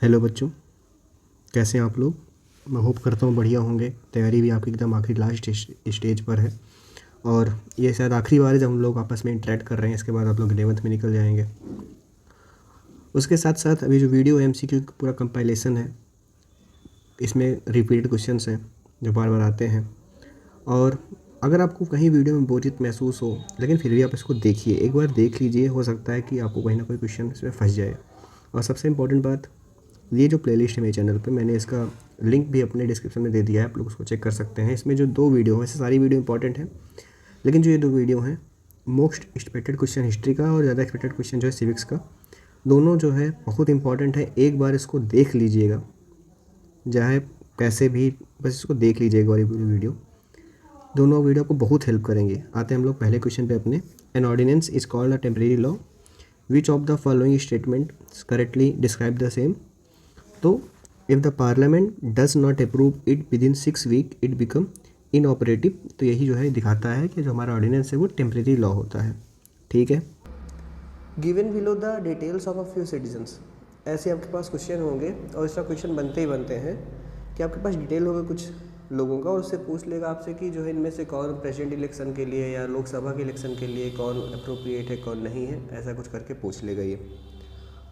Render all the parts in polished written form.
Hello बच्चों, कैसे हैं आप लोग। मैं होप करता हूँ बढ़िया होंगे। तैयारी भी आपकी एकदम आखिरी लास्ट स्टेज पर है और ये शायद आखिरी बार है जब हम लोग आपस में इंटरेक्ट कर रहे हैं। इसके बाद आप लोग 11th में निकल जाएंगे। उसके साथ साथ अभी जो वीडियो MCQ पूरा कंपाइलेशन है, इसमें रिपीटेड क्वेश्चंस हैं जो बार बार आते हैं। और अगर आपको कहीं वीडियो में बोरियत महसूस हो, लेकिन फिर भी आप इसको देखिए, एक बार देख लीजिए, हो सकता है कि आपको कहीं ना कोई क्वेश्चन इसमें फंस जाए। और सबसे इम्पोर्टेंट बात, ये जो प्लेलिस्ट है मेरे चैनल पे, मैंने इसका लिंक भी अपने डिस्क्रिप्शन में दे दिया है, आप लोग उसको चेक कर सकते हैं। इसमें जो 2 वीडियो हैं, वैसे सारी वीडियो इंपॉर्टेंट है, लेकिन जो ये 2 वीडियो हैं, मोस्ट एक्सपेक्टेड क्वेश्चन हिस्ट्री का और ज़्यादा एक्सपेक्टेड क्वेश्चन जो है सिविक्स का, दोनों जो है बहुत इंपॉर्टेंट है। एक बार इसको देख लीजिएगा, चाहे कैसे भी, बस इसको देख लीजिएगा। और ये वीडियो, दोनों वीडियो आपको बहुत हेल्प करेंगे। आते हैं हम लोग पहले क्वेश्चन पे अपने। An ordinance is called a temporary law, which of the following statement correctly describe the same. तो if the parliament does not approve it within 6 week it become inoperative. तो यही जो है दिखाता है कि जो हमारा ऑर्डिनेंस है वो टेम्परेरी लॉ होता है। ठीक है। Given below the details of a few citizens, ऐसे आपके पास क्वेश्चन होंगे और इसका क्वेश्चन बनते ही बनते हैं कि आपके पास डिटेल होगा कुछ लोगों का, और उससे पूछ लेगा आपसे कि जो है इनमें से कौन प्रेसिडेंट इलेक्शन के लिए या लोकसभा के इलेक्शन के लिए कौन अप्रोप्रिएट है कौन नहीं है, ऐसा कुछ करके पूछ लेगा ये।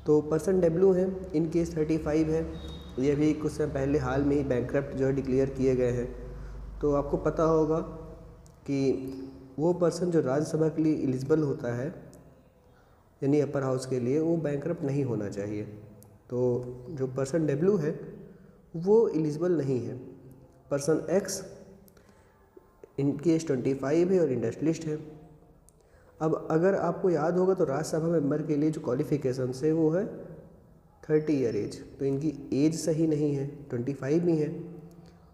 तो पर्सन डब्ल्यू है, इन केस 35 है, ये भी कुछ समय पहले हाल में ही बैंकक्रप्ट जो है डिक्लेयर किए गए हैं। तो आपको पता होगा कि वो पर्सन जो राज्यसभा के लिए एलिजिबल होता है, यानी अपर हाउस के लिए, वो बैंकक्रप्ट नहीं होना चाहिए। तो जो पर्सन डब्ल्यू है वो एलिजिबल नहीं है। पर्सन एक्स, इनकी एज 25 है और इंडस्ट्रियलिस्ट है। अब अगर आपको याद होगा तो राज्यसभा मेंबर के लिए जो क्वालिफिकेशन है वो है 30 ईयर एज। तो इनकी एज सही नहीं है, 25 ही है।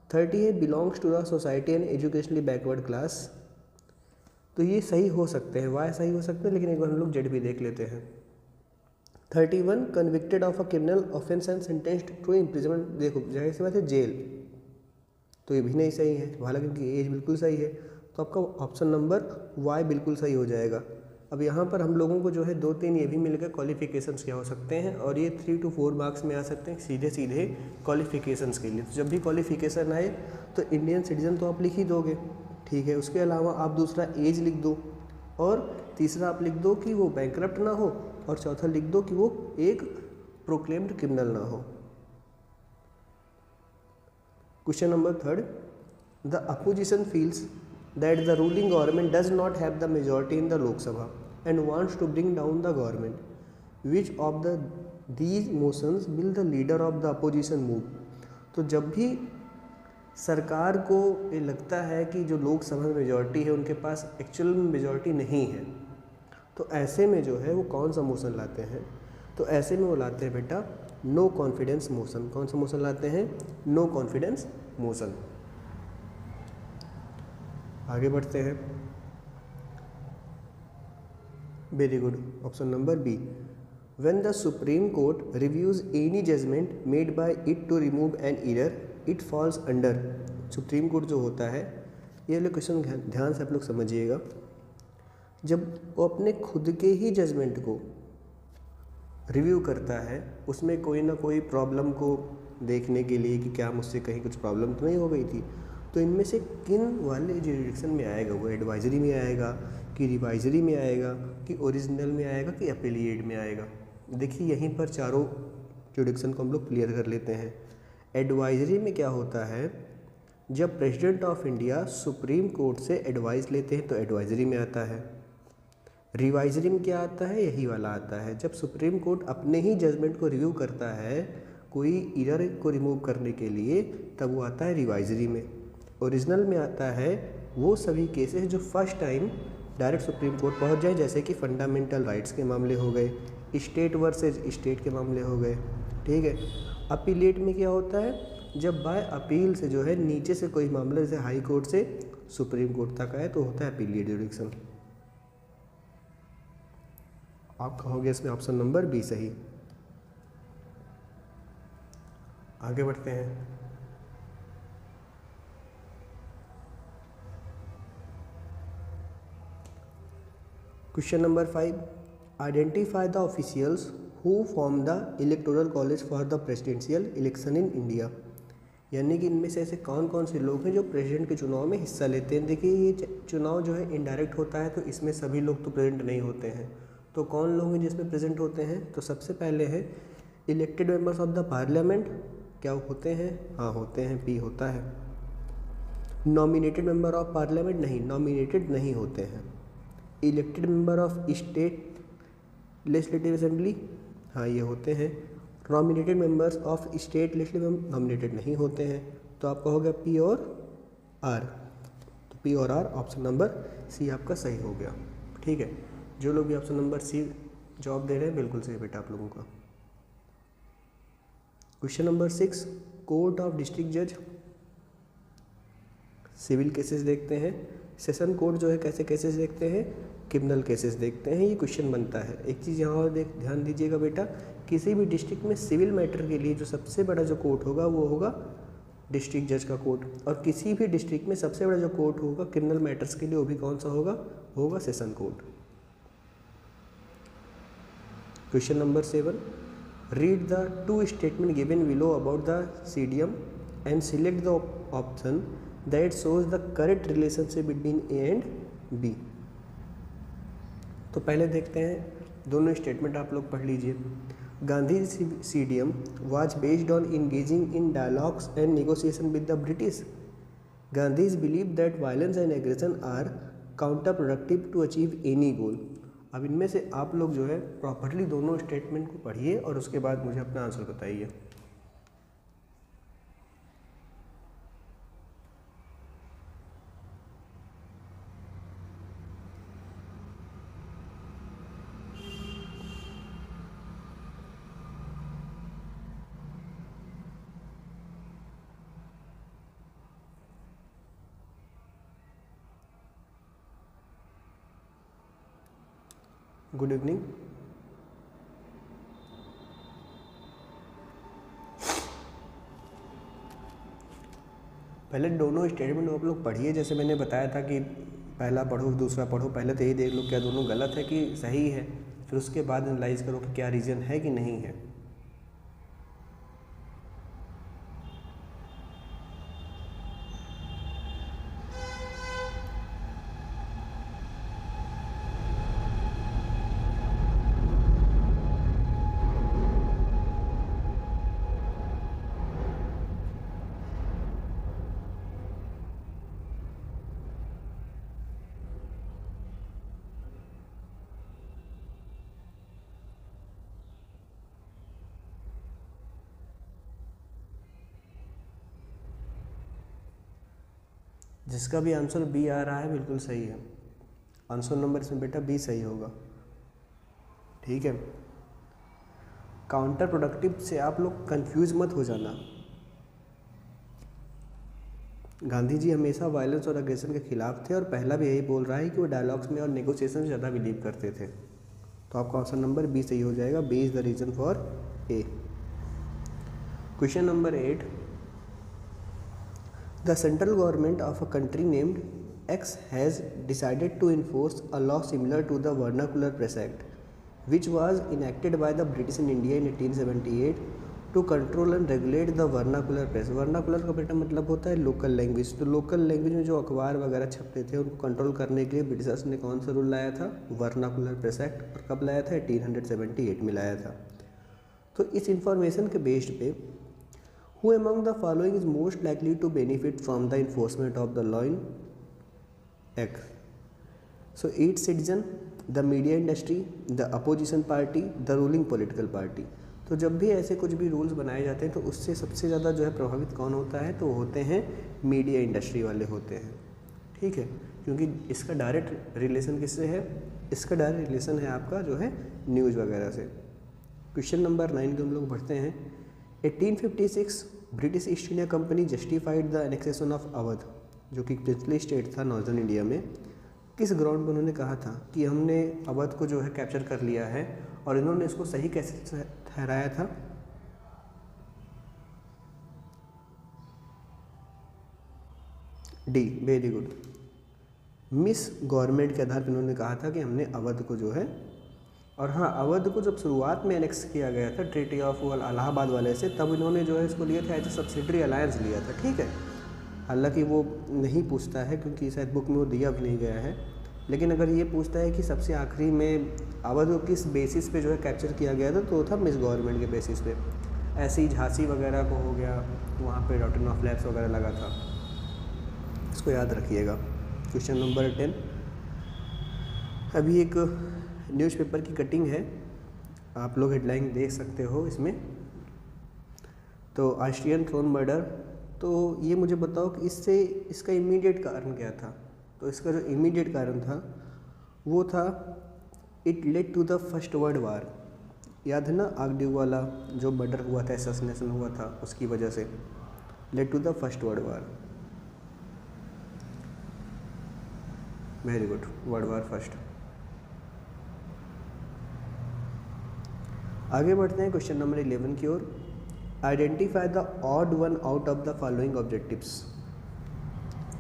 30 है, belongs to the society and educationally backward class. तो ये सही हो सकते हैं, वाई सही हो सकते हैं, लेकिन एक बार हम लोग जेड भी देख लेते हैं। 31, convicted of a criminal offence and sentenced to imprisonment. देखो जाहिर सी बात है जेल, तो ये भी नहीं सही है, हालांकि इनकी एज बिल्कुल सही है। तो आपका ऑप्शन नंबर वाई बिल्कुल सही हो जाएगा। अब यहाँ पर हम लोगों को जो है 2-3 ये भी मिल गए क्वालिफिकेशंस क्या हो सकते हैं, और ये 3 to 4 मार्क्स में आ सकते हैं सीधे सीधे क्वालिफिकेशंस के लिए। तो जब भी क्वालिफिकेशन आए तो इंडियन सिटीजन तो आप लिख ही दोगे, ठीक है। उसके अलावा आप दूसरा एज लिख दो, और तीसरा आप लिख दो कि वो बैंकक्रप्ट ना हो, और चौथा लिख दो कि वो एक प्रोक्लेम्ड क्रिमिनल ना हो। Question number 3, the opposition feels that the ruling government does not have the majority in the Lok Sabha and wants to bring down the government. Which of these motions will the leader of the opposition move? तो जब भी सरकार को ये लगता है कि जो लोकसभा में मेजॉरिटी है उनके पास एक्चुअल में मेजॉरिटी नहीं है, तो ऐसे में जो है वो कौन सा मोशन लाते हैं? तो ऐसे में वो लाते हैं बेटा नो कॉन्फिडेंस मोशन। कौन सा मोशन लाते हैं? No confidence motion. आगे बढ़ते हैं। Very good, option number B. When the supreme court reviews any judgement made by it to remove an error it falls under. Supreme court जो होता है, ये वाले क्वेश्चन ध्यान से आप लोग समझिएगा। जब वो अपने खुद के ही जजमेंट को रिव्यू करता है, उसमें कोई ना कोई प्रॉब्लम को देखने के लिए कि क्या मुझसे कहीं कुछ प्रॉब्लम तो नहीं हो गई थी, तो इनमें से किन वाले जुरिडिक्शन में आएगा? वो एडवाइजरी में आएगा कि रिवाइजरी में आएगा कि ओरिजिनल में आएगा कि अपीलिएट में आएगा? देखिए यहीं पर चारों जुरिडिक्शन को हम लोग क्लियर कर लेते हैं। एडवाइजरी में क्या होता है, जब president of India supreme court से एडवाइस लेते हैं तो एडवाइजरी में आता है। रिवाइजरी में क्या आता है? यही वाला आता है, जब सुप्रीम कोर्ट अपने ही जजमेंट को रिव्यू करता है कोई एरर को रिमूव करने के लिए, तब वो आता है रिवाइजरी में। ओरिजिनल में आता है वो सभी केसेस जो first time direct supreme court पहुंच जाए, जैसे कि फंडामेंटल राइट्स के मामले हो गए, स्टेट वर्सेस स्टेट के मामले हो गए, ठीक है। अपीलेट में क्या होता है, जब बाय अपील से जो है नीचे से कोई मामला जैसे हाई कोर्ट से सुप्रीम कोर्ट तक आए तो होता है अपीलेट जुरिडिक्शन। आप कहोगे इसमें ऑप्शन नंबर बी सही। आगे बढ़ते हैं। Question number 5, identify the officials who form the electoral college for the presidential election in India. यानी कि इनमें से ऐसे कौन कौन से लोग हैं जो प्रेसिडेंट के चुनाव में हिस्सा लेते हैं। देखिए ये चुनाव जो है इनडायरेक्ट होता है, तो इसमें सभी लोग तो प्रेजेंट नहीं होते हैं। तो कौन लोग हैं जिसमें प्रेजेंट होते हैं, तो सबसे पहले है elected members of the parliament. क्या होते हैं? हाँ होते हैं, पी होता है। नॉमिनेटेड मेंबर ऑफ पार्लियामेंट, नहीं, नॉमिनेटेड नहीं होते हैं। Elected member of state legislative assembly, हाँ ये होते हैं। Nominated members of state legislative nominated नहीं होते हैं। तो आपका हो गया पी और आर। तो पी और आर, ऑप्शन नंबर सी आपका सही हो गया। ठीक है, जो लोग भी ऑप्शन नंबर सी जवाब दे रहे हैं बिल्कुल सही बेटा आप लोगों का। Question number 6, court of district जज। सिविल केसेस देखते हैं। सेशन कोर्ट जो है कैसे केसेस देखते हैं, क्रिमिनल केसेस देखते हैं। ये क्वेश्चन बनता है। एक चीज़ यहाँ और ध्यान दीजिएगा बेटा, किसी भी डिस्ट्रिक्ट में सिविल मैटर के लिए जो सबसे बड़ा जो कोर्ट होगा वो होगा डिस्ट्रिक्ट जज का कोर्ट, और किसी भी डिस्ट्रिक्ट में सबसे बड़ा जो कोर्ट होगा क्रिमिनल मैटर्स के लिए वो भी कौन सा होगा, होगा session court. Question number 7, read the two statement given below about the CDM and select the option that shows the correct relationship between A and B. तो पहले देखते हैं, दोनों स्टेटमेंट आप लोग पढ़ लीजिए। Gandhi CDM was based on engaging in dialogues and negotiation with the British. Gandhi's believe that violence and aggression are counterproductive to achieve any goal. अब इनमें से आप लोग जो है प्रॉपरली दोनों स्टेटमेंट को पढ़िए और उसके बाद मुझे अपना आंसर बताइए। Good evening. पहले दोनों स्टेटमेंट आप लोग पढ़िए, जैसे मैंने बताया था कि पहला पढ़ो दूसरा पढ़ो। पहले तो यही देख लो क्या दोनों गलत है कि सही है, फिर उसके बाद एनालाइज करो कि क्या रीज़न है कि नहीं है। जिसका भी आंसर बी आ रहा है बिल्कुल सही है। आंसर नंबर इसमें बेटा बी सही होगा। ठीक है, काउंटर प्रोडक्टिव से आप लोग कंफ्यूज मत हो जाना। गांधी जी हमेशा वायलेंस और अग्रेशन के खिलाफ थे और पहला भी यही बोल रहा है कि वो डायलॉग्स में और नेगोशिएशन में ज़्यादा बिलीव करते थे। तो आपका ऑप्शन नंबर बी सही हो जाएगा। B is the reason for A. Question number 8, the central government of a country named X has decided to enforce a law similar to the Vernacular Press Act, which was enacted by the British in India in 1878 to control and regulate the vernacular press। Vernacular का बेटा मतलब होता है local language. तो local language में जो अखबार वगैरह छपते थे उनको कंट्रोल करने के लिए ब्रिटिशर्स ने कौन सा रूल लाया था, वर्नाकुलर प्रेस एक्ट। और कब लाया था, 1878 में लाया था। तो इस इंफॉर्मेशन के बेस्ड पे Who among the following is most likely to benefit from the enforcement of the law in Act? So each citizen, the media industry, the opposition party, the ruling political party। तो जब भी ऐसे कुछ भी rules बनाए जाते हैं तो उससे सबसे ज़्यादा जो है प्रभावित कौन होता है, तो होते हैं मीडिया इंडस्ट्री वाले होते हैं। ठीक है, क्योंकि इसका डायरेक्ट रिलेशन किससे है, इसका डायरेक्ट रिलेशन है आपका जो है न्यूज़ वगैरह से। क्वेश्चन नंबर 9 को हम लोग पढ़ते हैं। 1856 British east India company justified the annexation of Awadh, जो कि प्रिंसली स्टेट था नॉर्दर्न इंडिया में। किस ग्राउंड पर उन्होंने कहा था कि हमने अवध को जो है कैप्चर कर लिया है, और इन्होंने इसको सही कैसे ठहराया था, D, very good, miss government के आधार पर उन्होंने कहा था कि हमने अवध को जो है और हाँ, अवध को जब शुरुआत में एनेक्स किया गया था ट्रीटी ऑफ इलाहाबाद वाले से, तब इन्होंने जो है इसको लिया था एज ए सब्सिडरी अलायंस लिया था, ठीक है। हालांकि वो नहीं पूछता है क्योंकि शायद बुक में वो दिया भी नहीं गया है, लेकिन अगर ये पूछता है कि सबसे आखिरी में अवध को किस बेसिस पे जो है कैप्चर किया गया था, तो वो था मिस गवर्नमेंट के बेसिस पे। ऐसे ही झांसी वगैरह को हो गया, वहाँ पे डॉक्टर ऑफ लैब्स वगैरह लगा था, इसको याद रखिएगा। क्वेश्चन नंबर 10, अभी एक न्यूज़पेपर की कटिंग है, आप लोग हेडलाइन देख सकते हो इसमें। तो ऑस्ट्रियन थ्रोन मर्डर, तो ये मुझे बताओ कि इसका इमीडिएट कारण क्या था। तो इसका जो इमीडिएट कारण था वो था it led to the first world war. याद है ना, आगड्यू वाला जो मर्डर हुआ था, असैसिनेशन हुआ था, उसकी वजह से led to the first world war. Very good, world war first. आगे बढ़ते हैं क्वेश्चन नंबर 11 की ओर। Identify the odd one out of the following objectives.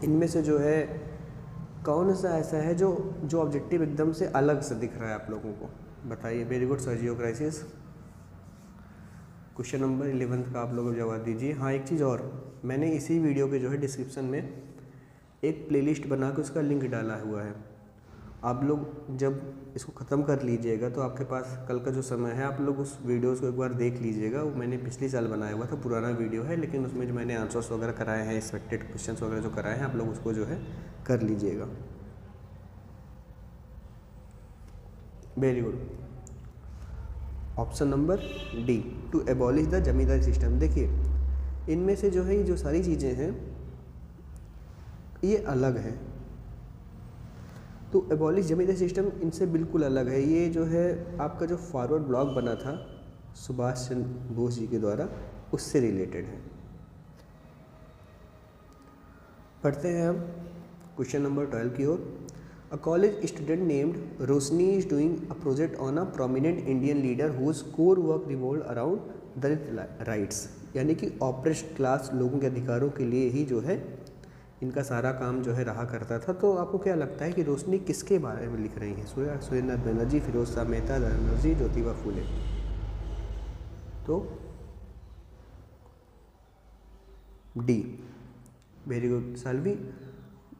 इनमें से जो है कौन सा ऐसा है जो ऑब्जेक्टिव एकदम से अलग से दिख रहा है आप लोगों को, बताइए। Very good, Sergio crisis. Question number 11 का आप लोग जवाब दीजिए। हाँ, एक चीज़ और, मैंने इसी वीडियो के जो है डिस्क्रिप्शन में एक प्लेलिस्ट बना के उसका लिंक डाला हुआ है। आप लोग जब इसको ख़त्म कर लीजिएगा तो आपके पास कल का जो समय है, आप लोग उस वीडियोज़ को एक बार देख लीजिएगा। वो मैंने पिछले साल बनाया हुआ था, पुराना वीडियो है, लेकिन उसमें जो मैंने आंसर्स वगैरह कराए हैं, एक्सपेक्टेड क्वेश्चंस वगैरह जो कराए हैं, आप लोग उसको जो है कर लीजिएगा। Very good. Option number D, to abolish the zamindari system. देखिए, इनमें से जो है ये जो सारी चीज़ें हैं ये अलग हैं। तो एबॉलिश जमींदारी सिस्टम इनसे बिल्कुल अलग है। ये जो है आपका जो फॉरवर्ड ब्लॉग बना था सुभाष चंद्र बोस जी के द्वारा, उससे रिलेटेड है। पढ़ते हैं हम क्वेश्चन नंबर 12 की ओर। A college student named Roshni is doing a project on a prominent Indian leader whose core work revolve around Dalit rights. यानी कि ऑप्रेस्ड क्लास लोगों के अधिकारों के लिए ही जो है इनका सारा काम जो है रहा करता था। तो आपको क्या लगता है कि रोशनी किसके बारे में लिख रही हैं? सुरेंद्रनाथ बनर्जी, फिरोज शाह मेहता, बनर्जी, ज्योतिबा फूले। तो D, very good Salvi,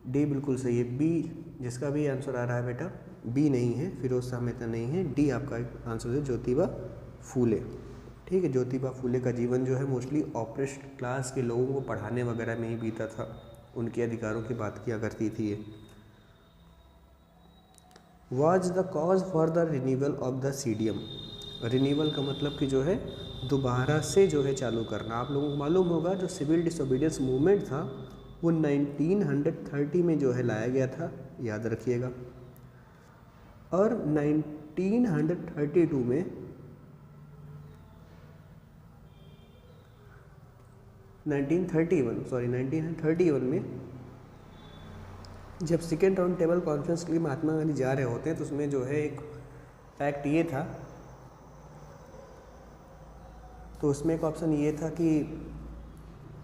D बिल्कुल सही है। बी जिसका भी आंसर आ रहा है बेटा, बी नहीं है, फिरोज शाह मेहता नहीं है, डी आपका आंसर है ज्योतिबा फूले। ठीक है, ज्योतिबा फूले का जीवन जो है मोस्टली ऑप्रेस्ड क्लास के लोगों को पढ़ाने वगैरह में ही बीता था, उनके अधिकारों की बात किया करती थी ये। Was the cause for the renewal of the CDM. Renewal का मतलब कि जो है दोबारा से जो है चालू करना। आप लोगों को मालूम होगा जो सिविल डिसोबीडियंस मूवमेंट था वो 1930 में जो है लाया गया था, याद रखिएगा। और 1931 में जब सेकेंड राउंड टेबल कॉन्फ्रेंस के लिए महात्मा गांधी जा रहे होते हैं, तो उसमें जो है एक फैक्ट ये था, तो उसमें एक ऑप्शन ये था कि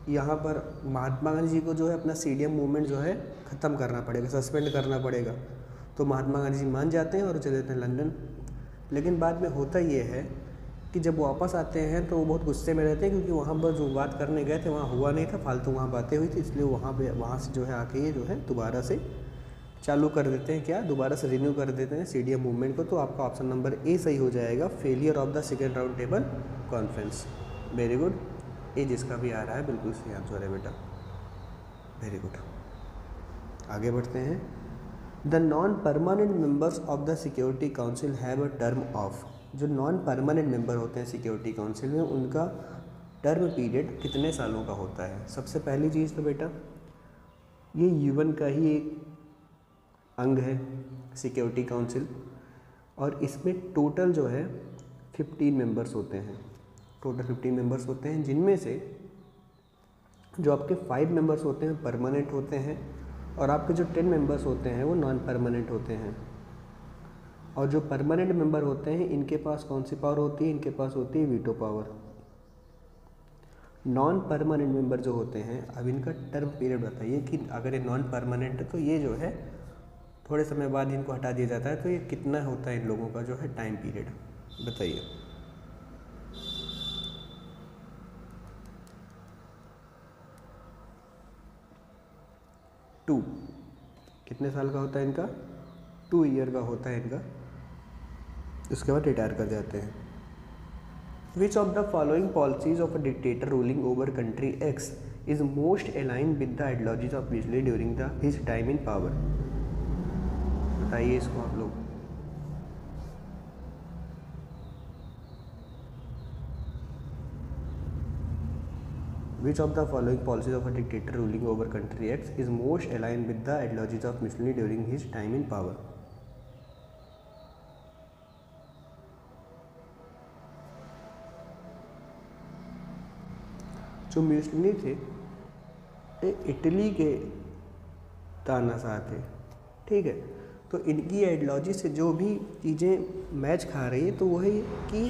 यहाँ पर महात्मा गांधी जी को जो है अपना सीडीएम मूवमेंट जो है ख़त्म करना पड़ेगा, सस्पेंड करना पड़ेगा। तो महात्मा गांधी जी मान जाते हैं और चले जाते हैं लंदन। लेकिन बाद में होता ये है कि जब वापस आते हैं तो वो बहुत गुस्से में रहते हैं, क्योंकि वहाँ पर जो बात करने गए थे वहाँ हुआ नहीं था, फालतू वहाँ बातें हुई थी, इसलिए वहाँ से जो है आके ये जो है दोबारा से चालू कर देते हैं, क्या दोबारा से रिन्यू कर देते हैं सीडीएम मूवमेंट को। तो आपका ऑप्शन नंबर ए सही हो जाएगा, failure of the second round table conference. Very good, ए जिसका भी आ रहा है बिल्कुल सही आंसर है बेटा, वेरी गुड। आगे बढ़ते हैं। The non permanent members of the security council have a term of. जो नॉन परमानेंट मेंबर होते हैं सिक्योरिटी काउंसिल में, उनका टर्म पीरियड कितने सालों का होता है? सबसे पहली चीज़ तो बेटा ये यूएन का ही एक अंग है सिक्योरिटी काउंसिल, और इसमें टोटल जो है 15 मेंबर्स होते हैं, टोटल 15 मेंबर्स होते हैं, जिनमें से जो आपके 5 मेंबर्स होते हैं परमानेंट होते हैं, और आपके जो 10 मेंबर्स होते हैं वो नॉन परमानेंट होते हैं। और जो परमानेंट मेंबर होते हैं इनके पास कौन सी पावर होती है? इनके पास होती है veto power. Non permanent member जो होते हैं, अब इनका टर्म पीरियड बताइए कि अगर ये नॉन परमानेंट है तो ये जो है थोड़े समय बाद इनको हटा दिया जाता है, तो ये कितना होता है इन लोगों का जो है टाइम पीरियड, बताइए। टू, कितने साल का होता है इनका? 2 ईयर का होता है इनका, उसके बाद रिटायर कर जाते हैं। विच of the following policies of a dictator ruling over country x is most align with the ideologies of Mussolini during the his time in power, बताइए इसको आप लोग। Which of the following policies of a dictator ruling over country X is most aligned with the ideologies of Mussolini during his time in power? जो Mussolini थे ये Italy के तानाशाह थे, ठीक है। तो इनकी आइडियोलॉजी से जो भी चीज़ें मैच खा रही है तो वो है कि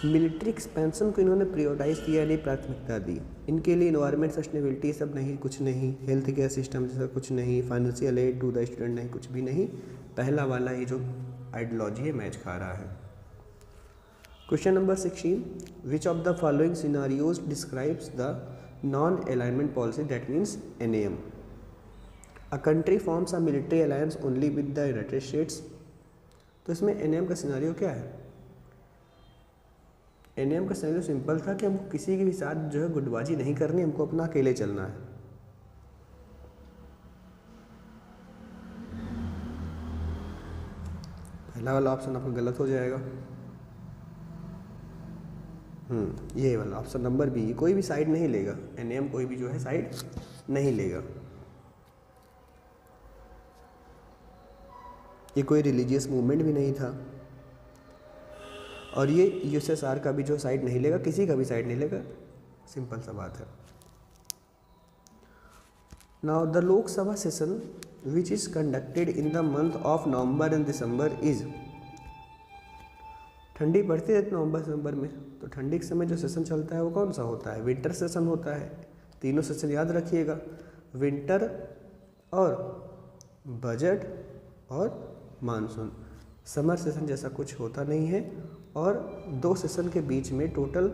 मिलिट्री एक्सपेंशन को इन्होंने प्रायोरिटाइज किया, यानी प्राथमिकता दी। इनके लिए इन्वायरमेंट सस्टेनेबिलिटी सब नहीं, कुछ नहीं, हेल्थ केयर सिस्टम जैसा कुछ नहीं, financial aid to the student नहीं, कुछ भी नहीं। पहला वाला ही जो आइडियोलॉजी है मैच खा रहा है। Question number 16, which of the following scenarios describes the non alignment policy that means NAM? A country forms a military alliance only with the United states. तो इसमें NAM का सिनारियो क्या है? NAM का सिनारियो सिंपल था कि हमको किसी के भी साथ जो है गुटबाजी नहीं करनी, हमको अपना अकेले चलना है। पहला वाला ऑप्शन आपका गलत हो जाएगा। ये वाला ऑप्शन नंबर बी, कोई भी साइड नहीं लेगा, NAM कोई भी जो है साइड नहीं लेगा। ये कोई रिलीजियस मूवमेंट भी नहीं था, और ये USSR का भी जो साइड नहीं लेगा, किसी का भी साइड नहीं लेगा, सिंपल सा बात है। Now the Lok Sabha session which is conducted in the month of November and December is, ठंडी पड़ती है नवंबर दिसंबर में, तो ठंडी के समय जो सेशन चलता है वो कौन सा होता है? विंटर सेशन होता है। तीनों सेशन याद रखिएगा, विंटर और बजट और मानसून। समर सेशन जैसा कुछ होता नहीं है, और 2 सेशन के बीच में टोटल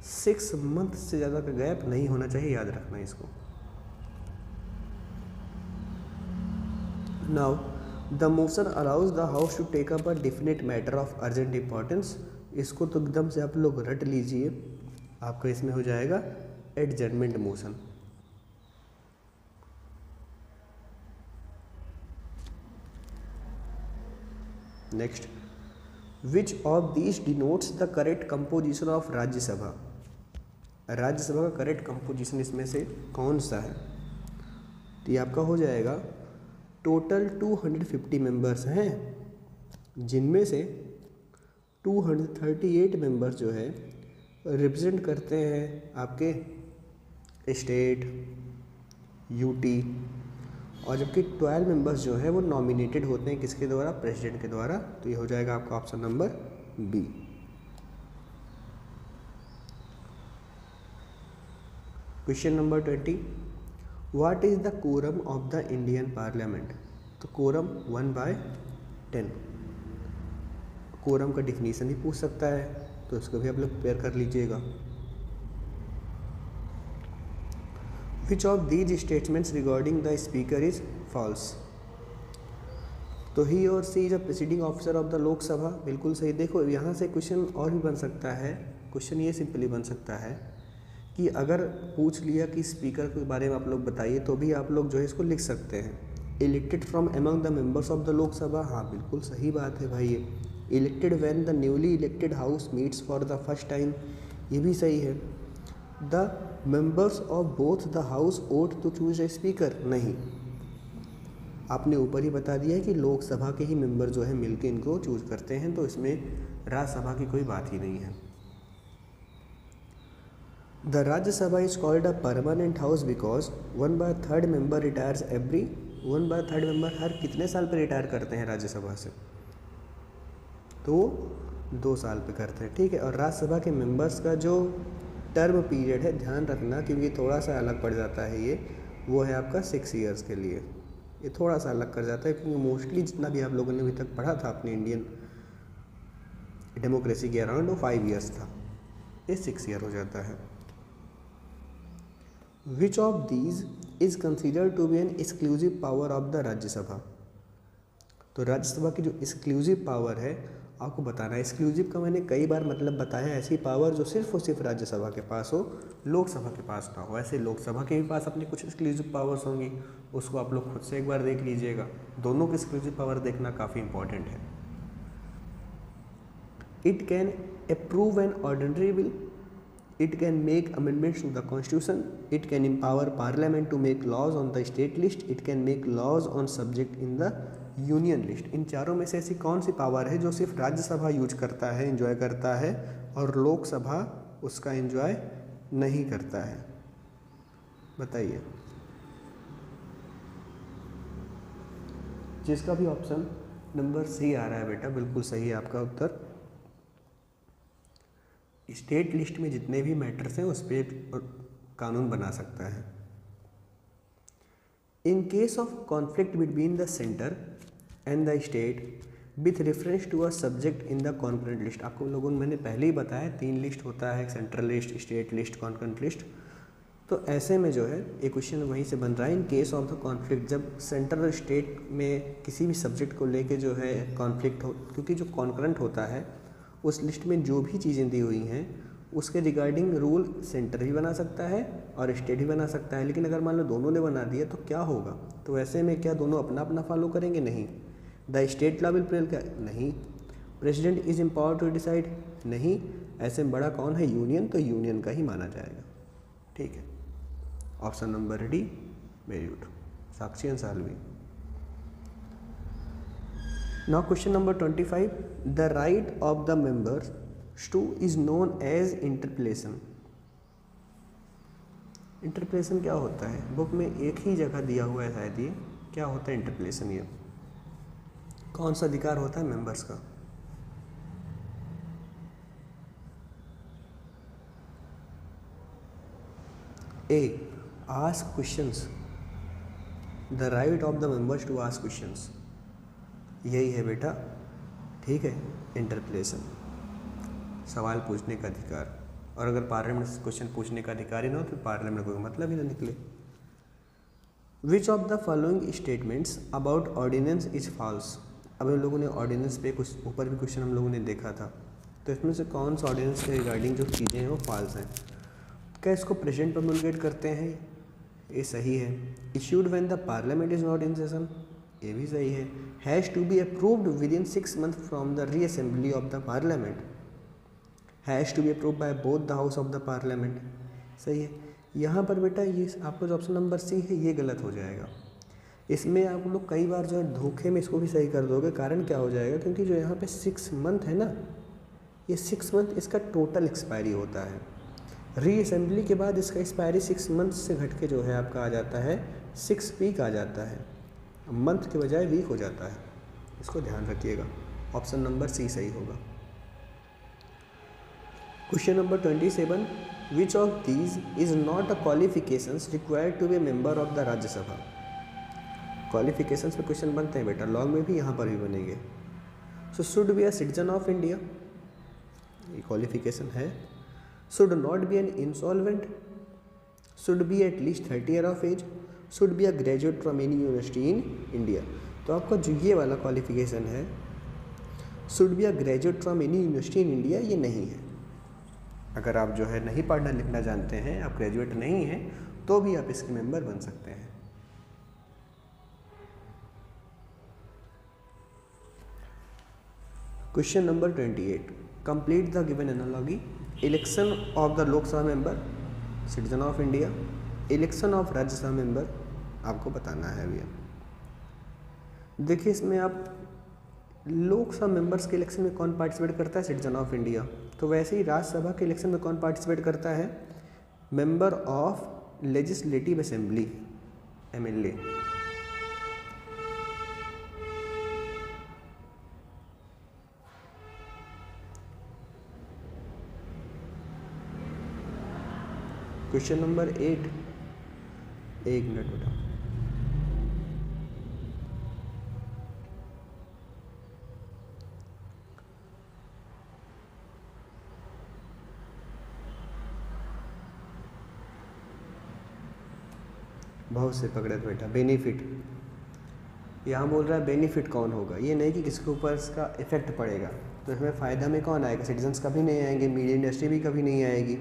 6 मंथ से ज़्यादा का गैप नहीं होना चाहिए, याद रखना इसको। Now the motion allows the house to take up a definite matter of urgent importance. इसको तो एकदम से आप लोग रट लीजिए, आपका इसमें हो जाएगा adjournment motion. Next, which of these denotes the correct composition of Rajya Sabha? Rajya Sabha का करेक्ट कंपोजिशन इसमें से कौन सा है? तो ये आपका हो जाएगा टोटल 250 मेंबर्स हैं, जिनमें से 238 मेंबर्स जो है रिप्रेजेंट करते हैं आपके स्टेट, यूटी, और जबकि 12 मेंबर्स जो है वो नॉमिनेटेड होते हैं किसके द्वारा? प्रेसिडेंट के द्वारा। तो ये हो जाएगा आपका option number B. Question number 20, what is the quorum of the Indian parliament? तो कोरम 1/10। कोरम का डिफिनीशन भी पूछ सकता है, तो इसको भी आप लोग प्रिपेयर कर लीजिएगा। Which of these statements regarding the speaker is false? तो ही और C is a presiding officer of the Lok Sabha, बिल्कुल सही। देखो यहाँ से क्वेश्चन और भी बन सकता है। क्वेश्चन ये सिंपली बन सकता है कि अगर पूछ लिया कि स्पीकर के बारे में आप लोग बताइए, तो भी आप लोग जो है इसको लिख सकते हैं। Elected from among the members of the Lok Sabha, हाँ बिल्कुल सही बात है भाई। ये elected when the newly elected house meets for the first time, ये भी सही है। The members of both the house vote to choose a speaker, नहीं, आपने ऊपर ही बता दिया है कि लोकसभा के ही मेंबर जो है मिलकर इनको चूज करते हैं, तो इसमें राज्यसभा की कोई बात ही नहीं है। The Rajya Sabha is called a permanent house because 1/3 member retires every 1/3 member हर कितने साल पर रिटायर करते हैं राज्यसभा से? तो 2 साल पे करते हैं, ठीक है। और राज्यसभा के मेंबर्स का जो टर्म पीरियड है, ध्यान रखना क्योंकि थोड़ा सा अलग पड़ जाता है ये, वो है आपका 6 ईयर्स के लिए। ये थोड़ा सा अलग कर जाता है, क्योंकि मोस्टली जितना भी आप लोगों ने अभी तक पढ़ा था अपने इंडियन डेमोक्रेसी के अराउंड, वो 5 ईयर्स था, ये 6 ईयर हो जाता है। Which of these is considered to be an exclusive power of the Rajya Sabha. तो राज्यसभा की जो एक्सक्लूसिव पावर है आपको बताना है। एक्सक्लूसिव का मैंने कई बार मतलब बताया, ऐसी पावर जो सिर्फ और सिर्फ राज्यसभा के पास हो, लोकसभा के पास ना हो। ऐसे लोकसभा के भी पास अपनी कुछ एक्सक्लूसिव पावर्स होंगी, उसको आप लोग खुद से एक बार देख लीजिएगा। दोनों की एक्सक्लूसिव पावर देखना काफ़ी इंपॉर्टेंट है। It can approve an ordinary bill, it can make amendments to the constitution, it can empower parliament to make laws on the state list, it can make laws on subject in the union list। इन चारों में से ऐसी कौन सी power है जो सिर्फ Rajya Sabha use करता है, एंजॉय करता है, और लोकसभा उसका एंजॉय नहीं करता है? बताइए। जिसका भी ऑप्शन नंबर सी आ रहा है बेटा, बिल्कुल सही है आपका उत्तर। स्टेट लिस्ट में जितने भी मैटर्स हैं उस पर कानून बना सकता है। In case of conflict between the centre and the state with reference to a subject in the concurrent list. आपको लोगों ने मैंने पहले ही बताया 3 लिस्ट होता है, central list, state list, concurrent list. तो ऐसे में जो है एक क्वेश्चन वहीं से बन रहा है, in case of the conflict, जब सेंट्रल और स्टेट में किसी भी सब्जेक्ट को लेके जो है कॉन्फ्लिक्ट हो, क्योंकि जो कॉन्करेंट होता है उस लिस्ट में जो भी चीज़ें दी हुई हैं उसके रिगार्डिंग रूल सेंटर भी बना सकता है और स्टेट भी बना सकता है। लेकिन अगर मान लो दोनों ने बना दिया तो क्या होगा? तो ऐसे में क्या दोनों अपना अपना फॉलो करेंगे? नहीं। The state law will prevail क्या? नहीं। President is empowered to decide? नहीं। ऐसे में बड़ा कौन है? यूनियन, तो यूनियन का ही माना जाएगा। ठीक है, option number D, very good, Sakshi and Salvi. Now question number 25, the right of the members to is known as interpellation। इंटरपेलेशन क्या होता है? बुक में एक ही जगह दिया हुआ है शायद, ये क्या होता है इंटरपेलेशन? ये कौन सा अधिकार होता है मेंबर्स का? A, ask questions, the right of the members to ask questions, यही है बेटा। ठीक है, इंटरपेलेशन, सवाल पूछने का अधिकार। और अगर पार्लियामेंट से क्वेश्चन पूछने का अधिकार ही ना हो तो पार्लियामेंट कोई मतलब ही ना निकले। Which of the following statements about ordinance is false. अब हम लोगों ने ऑर्डिनेंस पे कुछ ऊपर भी क्वेश्चन हम लोगों ने देखा था, तो इसमें से कौन सा ऑर्डिनेंस के रिगार्डिंग जो चीज़ें हैं वो फॉल्स हैं? क्या इसको प्रेजेंट प्रोमulgate करते हैं? ये सही है। Issued when the parliament is not in session, ये भी सही है। Has to be approved within 6 months from the reassembly of the parliament, has to be approved by both the house of the parliament, सही है। यहाँ पर बेटा ये आपका जो ऑप्शन नंबर सी है ये गलत हो जाएगा। इसमें आप लोग कई बार जो है धोखे में इसको भी सही कर दोगे। कारण क्या हो जाएगा? क्योंकि जो यहाँ पे 6 month है ना, ये 6 month इसका टोटल एक्सपायरी होता है। रीअसेंबली के बाद इसका एक्सपायरी 6 months से घट के जो है आपका आ जाता है 6 week आ जाता है, मंथ के बजाय वीक हो जाता है। इसको ध्यान रखिएगा, ऑप्शन नंबर सी सही होगा। Question number 27, which of these is not a qualifications required to be a member of the Rajya Sabha. Qualifications पे क्वेश्चन बनते हैं बेटा, लॉ में भी, यहाँ पर भी बनेंगे। So should be a citizen of India, ये क्वालिफिकेशन है। Should not be an insolvent, should be at least 30 years of age, should be a graduate from any university in India. तो आपका जो ये वाला क्वालिफिकेशन है, should be a graduate from any university in India, ये नहीं है। अगर आप जो है नहीं पढ़ना लिखना जानते हैं, आप ग्रेजुएट नहीं हैं, तो भी आप इसके मेंबर बन सकते हैं। Question number 28, complete the given analogy. Election of the Lok Sabha member, citizen of India, election of Rajya Sabha member, आपको बताना है अभी। देखिए इसमें आप लोकसभा मेंबर्स के इलेक्शन में कौन पार्टिसिपेट करता है? Citizen of India. तो वैसे ही राज्यसभा के इलेक्शन में कौन पार्टिसिपेट करता है? Member of legislative assembly, MLA। Question number 8, एक मिनट बेटा, बहुत से पकड़े थे बेटा। बेनिफिट, यहाँ बोल रहा है बेनिफिट कौन होगा, ये नहीं कि किसके ऊपर इसका इफेक्ट पड़ेगा। तो इसमें फ़ायदा में कौन आएगा? सिटीजन्स कभी नहीं आएंगे, मीडिया इंडस्ट्री भी कभी नहीं आएगी,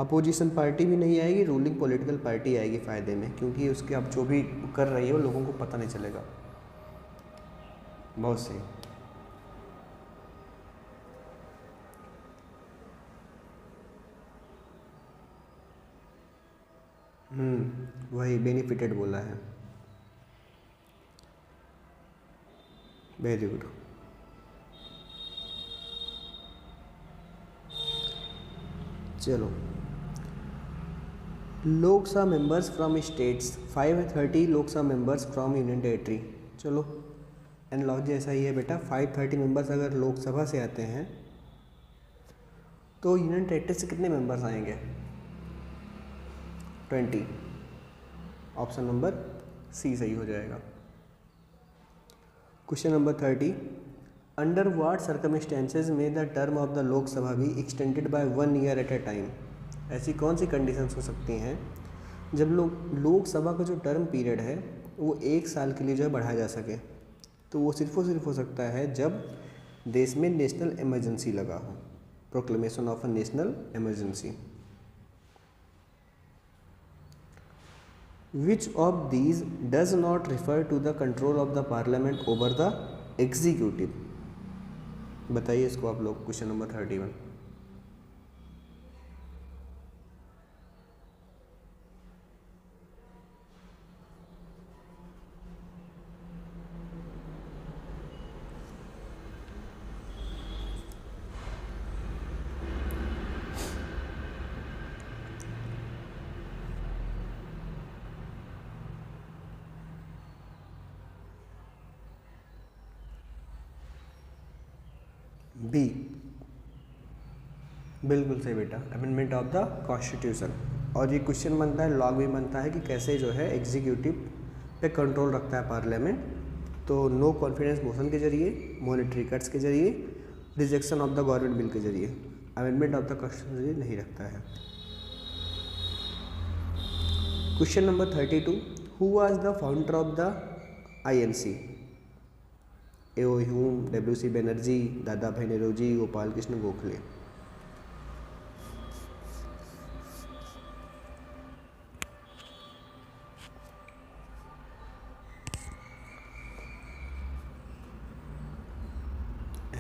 अपोजिशन पार्टी भी नहीं आएगी, रूलिंग पॉलिटिकल पार्टी आएगी फ़ायदे में, क्योंकि उसके अब जो भी कर रही है वो लोगों को पता नहीं चलेगा। बहुत सही। वही बेनिफिटेड बोला है। Very good. चलो, Lok Sabha members from states 530 Lok Sabha members from union territory. चलो एनालॉजी ऐसा ही है बेटा, 530 मेंबर्स अगर लोकसभा से आते हैं तो यूनियन टेरेटरी से कितने मेंबर्स आएंगे? 20। ऑप्शन नंबर सी सही हो जाएगा। Question number 30, under what circumstances में the term of the Lok Sabha be extended by 1 year at a time. ऐसी कौन सी कंडीशंस हो सकती हैं जब लोकसभा का जो टर्म पीरियड है वो 1 साल के लिए जो है बढ़ाया जा सके? तो वो सिर्फ और सिर्फ हो सकता है जब देश में नेशनल इमरजेंसी लगा हो, proclamation of a national emergency. Which of these does not refer to the control of the parliament over the executive? बताइए इसको आप लोग। Question number 31। बी, बिल्कुल सही बेटा, अमेंडमेंट ऑफ द कॉन्स्टिट्यूशन। और ये क्वेश्चन बनता है, लॉ भी बनता है कि कैसे जो है एग्जीक्यूटिव पे कंट्रोल रखता है पार्लियामेंट। तो नो कॉन्फिडेंस मोशन के जरिए, मॉनेटरी कट्स के जरिए, rejection of the government bill के जरिए, अमेंडमेंट ऑफ द कॉन्स्टिट्यूशन नहीं रखता है। Question number 32, who was the founder of the INC? A.O. Hume, W.C. Banerjee, Dadabhai Naoroji, Gopal Krishna Gokhale.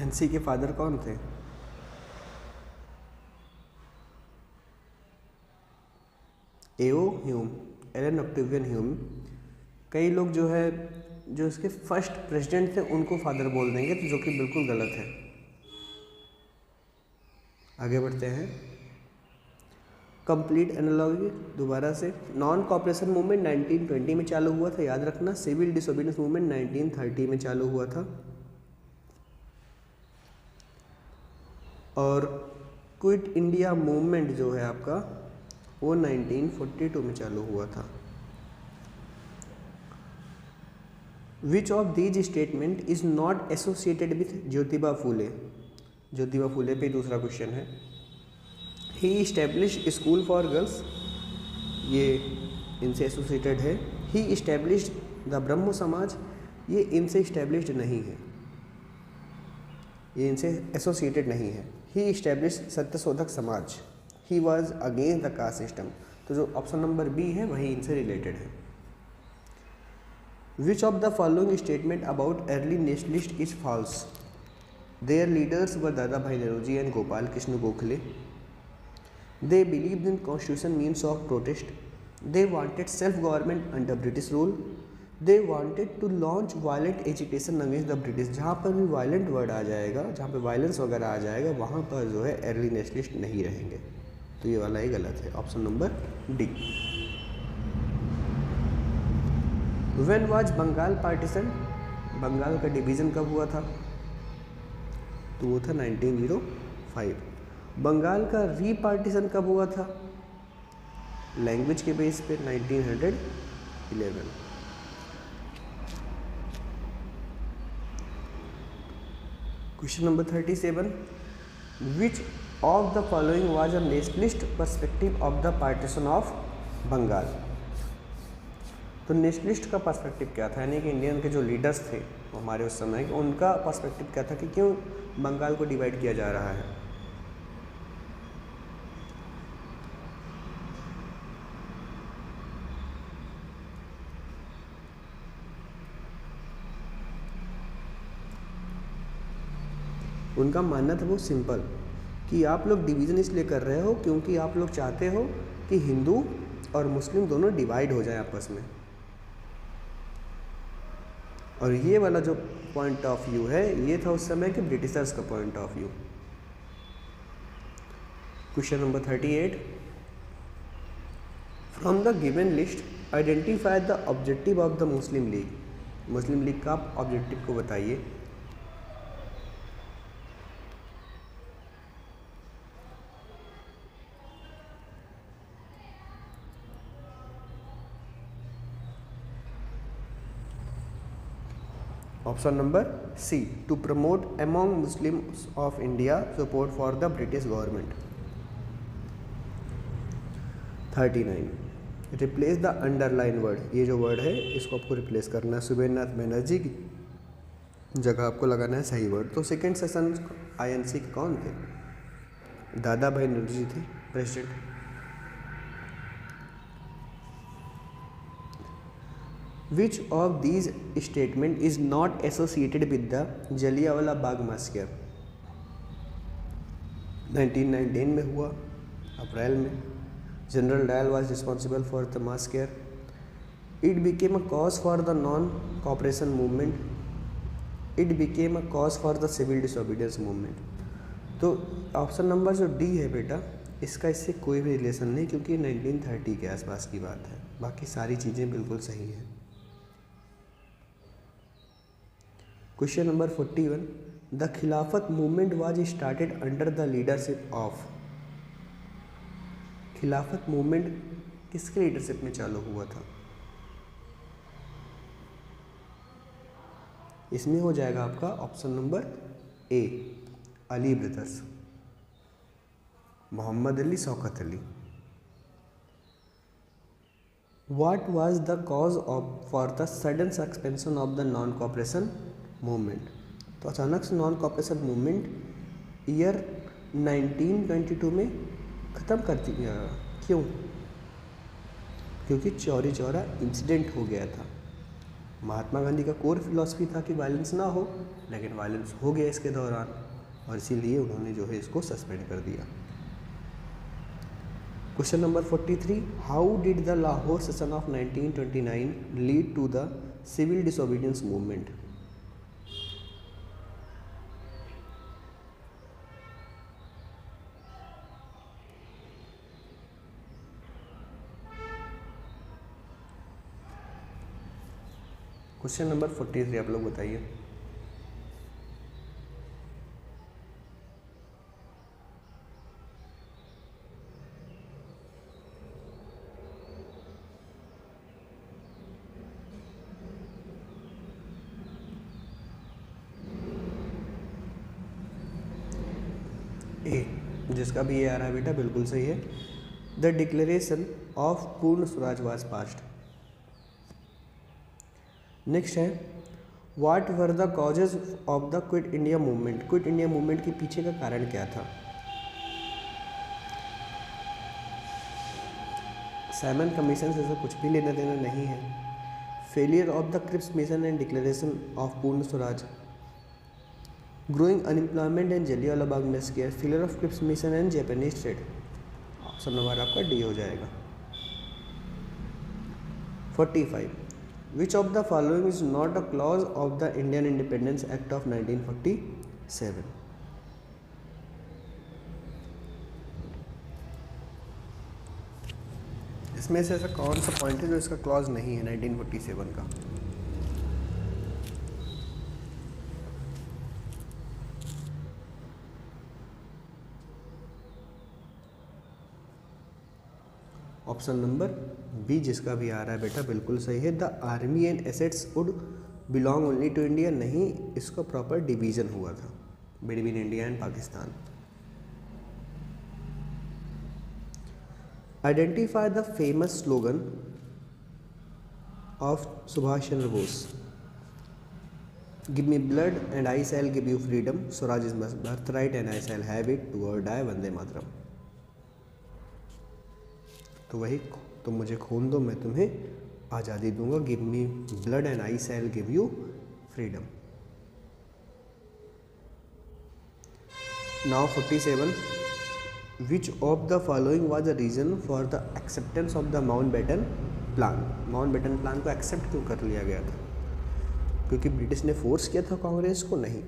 NC के फादर कौन थे? A.O. Hume, Allan Octavian Hume. कई लोग जो है जो इसके फर्स्ट प्रेसिडेंट थे उनको फादर बोल देंगे, तो जो कि बिल्कुल गलत है। आगे बढ़ते हैं। कंप्लीट एनालॉजी दोबारा से। नॉन कॉपरेशन मूवमेंट 1920 में चालू हुआ था, याद रखना। सिविल डिसोबीडियंस मूवमेंट 1930 में चालू हुआ था। और क्विट इंडिया मूवमेंट जो है आपका वो 1942 में चालू हुआ था। Which of these statement is not associated with Jyotiba Phule? Jyotiba Phule पे दूसरा क्वेश्चन है। He establish school for girls, ये इनसे एसोसिएटेड है। ही इस्टेब्लिश द ब्रह्म समाज, ये इनसे इस्टेब्लिश्ड नहीं है, ये इनसे एसोसिएटेड नहीं है। He establish Satyashodhak Samaj, he was against the caste system. तो जो ऑप्शन नंबर बी है वही इनसे रिलेटेड है। Which of the following statement about early nationalist is false? Their leaders were Dadabhai Naoroji and Gopal Krishna Gokhale. They believed in constitution means of protest. They wanted self-government under British rule. They wanted to launch violent agitation against the British. जहाँ पर भी violent word आ जाएगा, जहाँ पे violence वगैरह आ जाएगा, वहाँ पर जो है early nationalist नहीं रहेंगे। तो ये वाला ही गलत है, option number D. When was Bengal partition? Bengal का डिवीज़न कब हुआ था? तो वो था 1905। बंगाल का रीपार्टीशन कब हुआ था? लैंग्वेज के बेस पे 1911। Question number 37, which of the following was a nationalist perspective of the partition of Bengal? तो नेशनलिस्ट का पर्सपेक्टिव क्या था, यानी कि इंडियन के जो लीडर्स थे हमारे उस समय के, उनका पर्सपेक्टिव क्या था कि क्यों बंगाल को डिवाइड किया जा रहा है। उनका मानना था वो सिंपल कि आप लोग डिवीज़न इसलिए कर रहे हो क्योंकि आप लोग चाहते हो कि हिंदू और मुस्लिम दोनों डिवाइड हो जाए आपस में। और ये वाला जो पॉइंट ऑफ व्यू है ये था उस समय के ब्रिटिशर्स का point of view. Question number 38, from the given list identify the objective of the मुस्लिम लीग। मुस्लिम लीग का ऑब्जेक्टिव को बताइए। Option number C, to promote among Muslims of India support for the British government. 39, replace the underline word. ये जो word है इसको आपको replace करना है। सुबेन्द्रनाथ बनर्जी की जगह आपको लगाना है सही वर्ड। तो सेकेंड सेशन आईएनसी के कौन थे? दादा भाई नौरोजी थे president. Which of these statement is not associated with the Jallianwala Bagh massacre? 1919 में हुआ अप्रैल में। General dial was responsible for the massacre. It became a cause for the non-cooperation movement. It became a cause for the civil disobedience movement. तो option number जो D है बेटा, इसका इससे कोई भी रिलेशन नहीं क्योंकि 1930 के आसपास की बात है। बाकी सारी चीज़ें बिल्कुल सही हैं। Question number 41, the Khilafat movement was started under the leadership of. Khilafat movement किसके लीडरशिप में चालू हुआ था? इसमें हो जाएगा आपका option number A, Ali brothers, Mohammad Ali, Shaukat Ali. What was the cause of for the sudden expansion of the non cooperation movement? तो अचानक से नॉन कॉपरेशन मूवमेंट ईयर 1922 में ख़त्म कर दिया। क्यों? क्योंकि चौरी चौरा इंसिडेंट हो गया था। महात्मा गांधी का कोर फिलॉसफी था कि वायलेंस ना हो, लेकिन वायलेंस हो गया इसके दौरान और इसीलिए उन्होंने जो है इसको सस्पेंड कर दिया। Question number 43, how did the Lahore session of 1929 lead to the civil disobedience movement? Question number 43 आप लोग बताइए। ए, जिसका भी ये आ रहा है बेटा बिल्कुल सही है। The declaration of Purna Swaraj was passed. Next है, what were the causes of the quit India movement? Quit India movement के पीछे का कारण क्या था? साइमन कमीशन से तो कुछ भी लेना देना नहीं है। Failure of the Cripps mission and declaration of Purna Swaraj, growing unemployment and Jallianwala Bagh massacre, failure of Cripps mission and Japanese trade. Option number आपका डी हो जाएगा। 45, Which of the following is not a clause of the Indian Independence Act of 1947? इसमें से ऐसा कौन सा point है जो इसका क्लॉज नहीं है 1947 का? ऑप्शन नंबर बी, जिसका भी आ रहा है बेटा बिल्कुल सही है। The army and assets would belong only to India. नहीं, इसको प्रॉपर डिवीजन हुआ था between India and Pakistan. Identify the famous slogan of Subhash Chandra Bose. Give me blood and I shall give you freedom. Swaraj is my birthright and I shall have it. Do or die. Vande Mataram. तो वही, तुम मुझे खून दो मैं तुम्हें आज़ादी दूंगा. Give me blood and I shell give you freedom. Now 47. Which of the following was the reason for the acceptance of the Mountbatten plan. Mountbatten plan को एक्सेप्ट क्यों कर लिया गया था? क्योंकि ब्रिटिश ने फोर्स किया था कांग्रेस को? नहीं.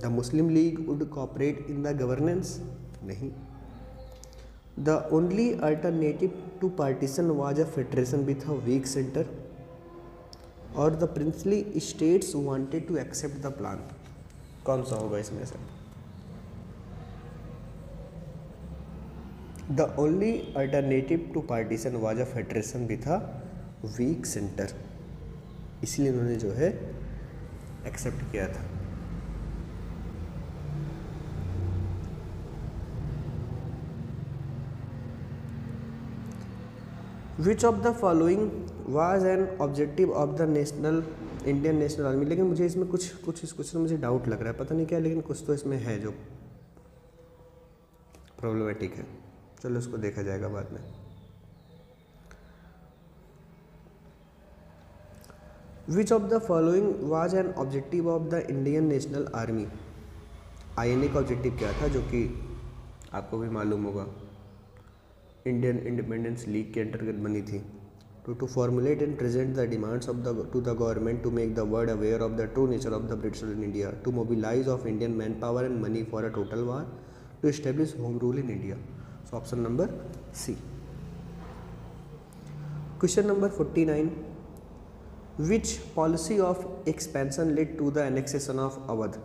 The Muslim League would cooperate in the governance? नहीं. The only alternative to partition was a federation with a weak centre. और the princely states wanted to accept the plan. कौन सा होगा इसमें से? The only alternative to partition was a federation with a weak centre. इसलिए उन्होंने जो है एक्सेप्ट किया था. Which of the following was an objective of the national Indian national army. लेकिन मुझे इसमें कुछ इस क्वेश्चन में मुझे डाउट लग रहा है, पता नहीं क्या, लेकिन कुछ तो इसमें है जो प्रॉब्लमेटिक है. चलो उसको देखा जाएगा बाद में. विच of the following was an objective of the Indian national army. INA का ऑब्जेक्टिव क्या था, जो कि आपको भी मालूम होगा, इंडियन इंडिपेंडेंस लीग के अंतर्गत बनी थी. To formulate and present the demands of the to the government, to make the world aware of the true nature of the British in India, to mobilise of Indian man power and money for a total war, to establish home rule in India. So option number C. Question number 49. Which policy of expansion led to the annexation of Awadh?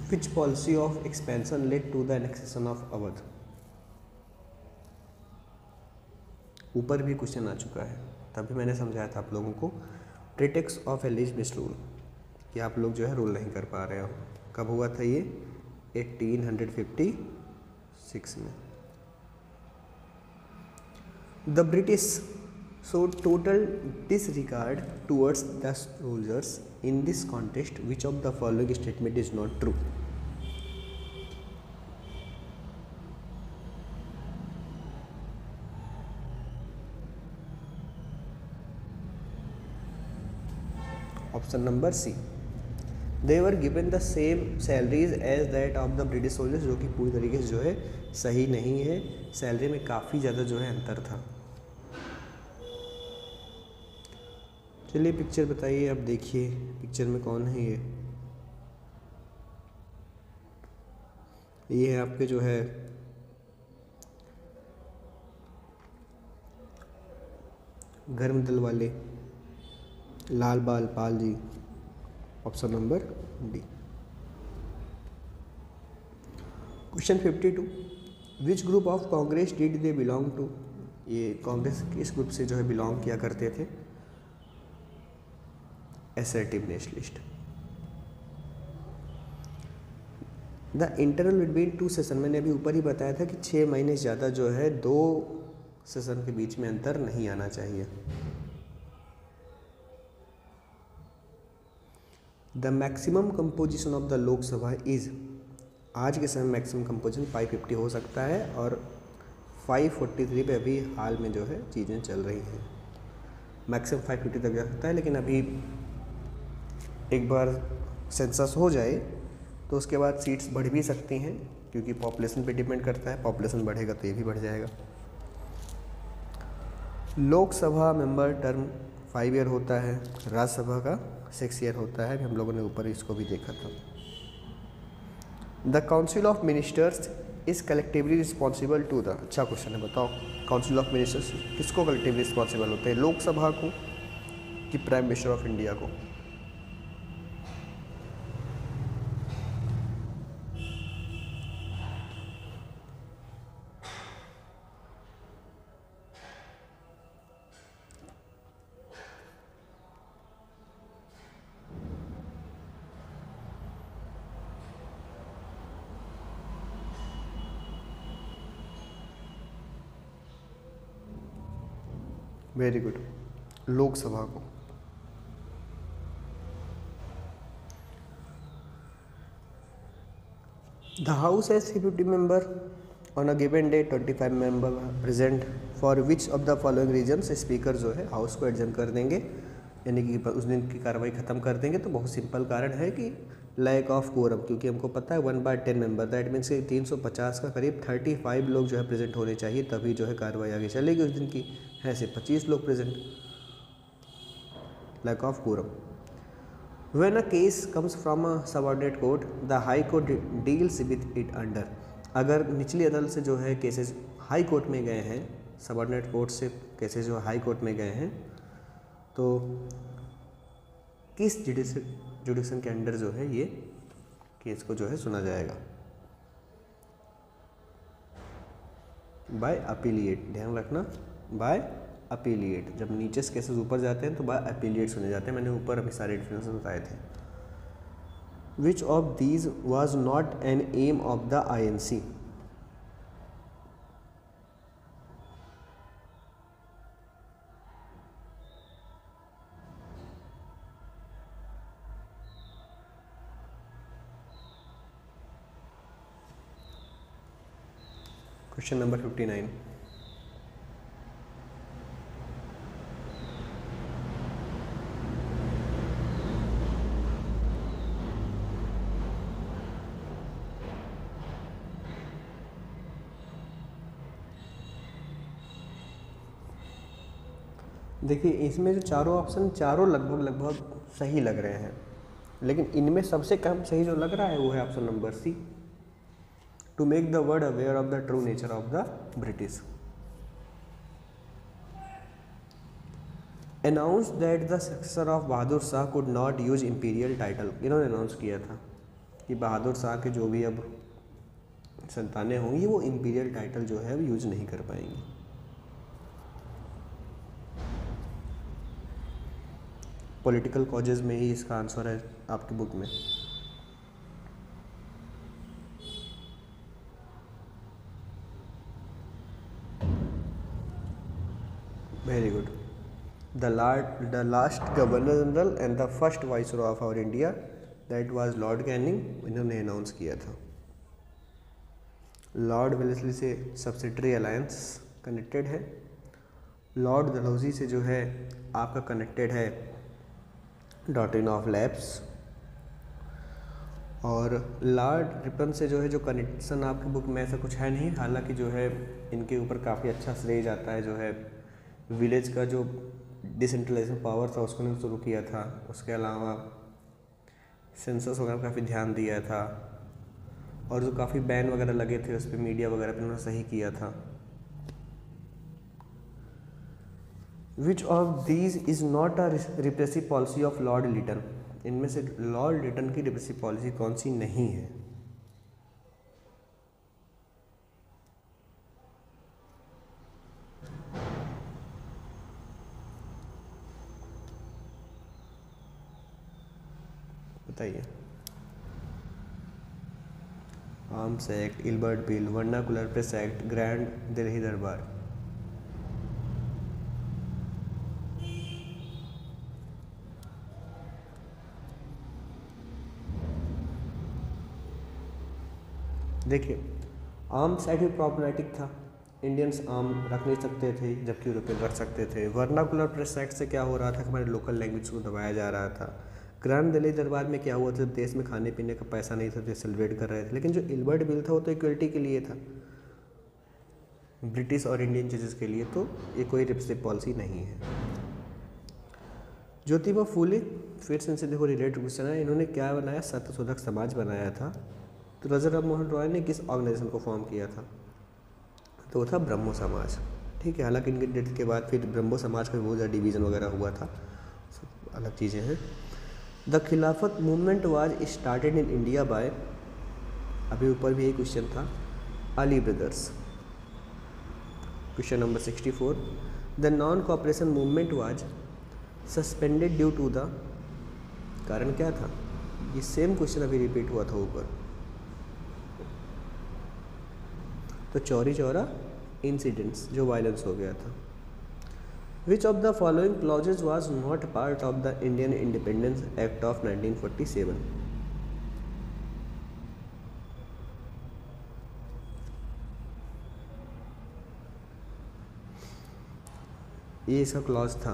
Which policy of expansion led to the annexation of Awadh? ऊपर भी question आ चुका है, तभी मैंने समझाया था आप लोगों को प्रीटेक्स्ट ऑफ एलिजबेथ रूल, कि आप लोग जो है रूल नहीं कर पा रहे हो. कब हुआ था ये? 1856 में. The British showed total disregard towards the soldiers. In this context, which of the following statement is not true? Option number C. They were given the same salaries as that of the British soldiers, जो कि पूरी तरीके से जो है सही नहीं है. सैलरी में काफ़ी ज़्यादा जो है अंतर था. चलिए पिक्चर बताइए, आप देखिए पिक्चर में कौन है ये है आपके जो है गर्म दल वाले Lal Bal Pal ji. Option number D. Question 52. Which group of Congress did they belong to. ये कांग्रेस किस ग्रुप से जो है बिलोंग किया करते थे? Assertive nationalist. The interval between two session, मैंने अभी ऊपर ही बताया था कि 6 महीने से ज़्यादा जो है 2 सेशन के बीच में अंतर नहीं आना चाहिए. The maximum composition of the Lok Sabha is. आज के समय मैक्सिमम कंपोजिशन 550 हो सकता है और 543 पे अभी हाल में जो है चीज़ें चल रही हैं. मैक्सिमम 550 तक जा सकता है, लेकिन अभी एक बार सेंसस हो जाए तो उसके बाद सीट्स बढ़ भी सकती हैं, क्योंकि पॉपुलेशन पे डिपेंड करता है. पॉपुलेशन बढ़ेगा तो ये भी बढ़ जाएगा. लोकसभा मेंबर टर्म 5 ईयर होता है, राज्यसभा का 6 ईयर होता है. हम लोगों ने ऊपर इसको भी देखा था. The council of ministers is collectively responsible to the. अच्छा क्वेश्चन है, बताओ काउंसिल ऑफ मिनिस्टर्स किसको कलेक्टिवली रिस्पॉन्सिबल होते हैं? लोकसभा को कि प्राइम मिनिस्टर ऑफ इंडिया को? Very good. लोकसभा को। The house has 350 member on a given day, 25 member present, for which of the following reasons speaker जो है हाउस को एडजर्न कर देंगे, यानी कि उस दिन की कार्रवाई खत्म कर देंगे। तो बहुत सिंपल कारण है कि लैक ऑफ कोरम, क्योंकि हमको पता है 1/10 मेंबर, दैट मीन्स कि 350 का करीब 35 लोग जो है प्रेजेंट होने चाहिए, तभी जो है कार्रवाई आगे चलेगी। उस दिन की है सिर्फ 25 लोग present, lack of quorum. When a case comes from a subordinate court, the High Court deals with it under। अगर निचली अदालत से जो है केसेस हाई कोर्ट में गए हैं, सबऑर्डिनेट कोर्ट से केसेस जो हाई कोर्ट में गए हैं, तो किस जुडिक्शन के अंडर जो है ये केस को जो है सुना जाएगा? By appellate. ध्यान रखना, बाय अपीलिएट। जब नीचे से केसेस ऊपर जाते हैं तो बाय अपीलिएट सुने जाते हैं। मैंने ऊपर अभी सारे डिफरेंसेस बताए थे। Which of these was not an aim of the INC? Question number 59। देखिए, इसमें जो चारों ऑप्शन चारों लगभग सही लग रहे हैं, लेकिन इनमें सबसे कम सही जो लग रहा है वो है option number C, to make the world aware of the true nature of the British. Announce that the successor of Bahadur Shah could not use imperial title. इन्होंने अनाउंस किया था कि बहादुर शाह के जो भी अब संतानें होंगी वो इंपीरियल टाइटल जो है वो यूज नहीं कर पाएंगी। पॉलिटिकल कॉजेज में ही इसका आंसर है आपकी बुक में। Very good. The last governor general and the first viceroy of our India, that was lord Canning, इन्होंने अनाउंस किया था। लॉर्ड वेलेस्ली से सब्सिडरी अलायंस कनेक्टेड है। लॉर्ड डलहौजी से जो है आपका कनेक्टेड है डॉक्ट्रिन ऑफ लैप्स। और लॉर्ड रिपन से जो है जो कनेक्शन आपकी बुक में ऐसा कुछ है नहीं, हालांकि जो है इनके ऊपर काफ़ी अच्छा श्रेय जाता है। जो है विलेज का जो डिसेंट्रलाइजेशन पावर था उसको शुरू किया था। उसके अलावा सेंसस वगैरह काफ़ी ध्यान दिया था, और जो काफ़ी बैन वगैरह लगे थे उस पर मीडिया वगैरह पर उन्होंने सही किया था। Which of these is not a repressive policy of Lord Lytton? इनमें से लॉर्ड लिटन की रिप्रेसिव पॉलिसी कौन सी नहीं है? बताइए। Arms act, Ilbert bill, vernacular press act, grand Delhi दरबार। देखिए, आर्म्स एक्ट भी प्रॉब्लमेटिक था। इंडियंस आर्म रख नहीं सकते थे जबकि यूरोपियन रख सकते थे। वर्नाकुलर प्रेस एक्ट से क्या हो रहा था कि हमारे लोकल लैंग्वेज को दबाया जा रहा था। ग्रैंड दिल्ली दरबार में क्या हुआ था, देश में खाने पीने का पैसा नहीं था तो सेलिब्रेट कर रहे थे। लेकिन जो इल्बर्ट बिल था वो तो इक्वलिटी के लिए था, ब्रिटिश और इंडियन जजेस के लिए, तो ये कोई रिप्रेसिव पॉलिसी नहीं है। ज्योतिबा फूले, फिर से इनसे देखो रिलेटेड क्वेश्चन है। इन्होंने क्या बनाया, सत्यशोधक समाज बनाया था। तो राजा राम मोहन रॉय ने किस ऑर्गेनाइजेशन को फॉर्म किया था? तो वो था ब्रह्मो समाज। ठीक है, हालांकि इनके डेथ के बाद फिर ब्रह्मो समाज का बहुत ज़्यादा डिवीज़न वगैरह हुआ था, सब अलग चीज़ें हैं। The Khilafat movement was started in India by, अभी ऊपर भी एक क्वेश्चन था, Ali brothers. Question number 64। The non cooperation movement was suspended due to the, कारण क्या था? ये सेम क्वेश्चन अभी रिपीट हुआ था ऊपर। तो चौरी चौरा इंसिडेंट्स, जो वायलेंस हो गया था। Which of the following clauses was not part of the Indian independence act of 1947? ये इसका क्लॉज था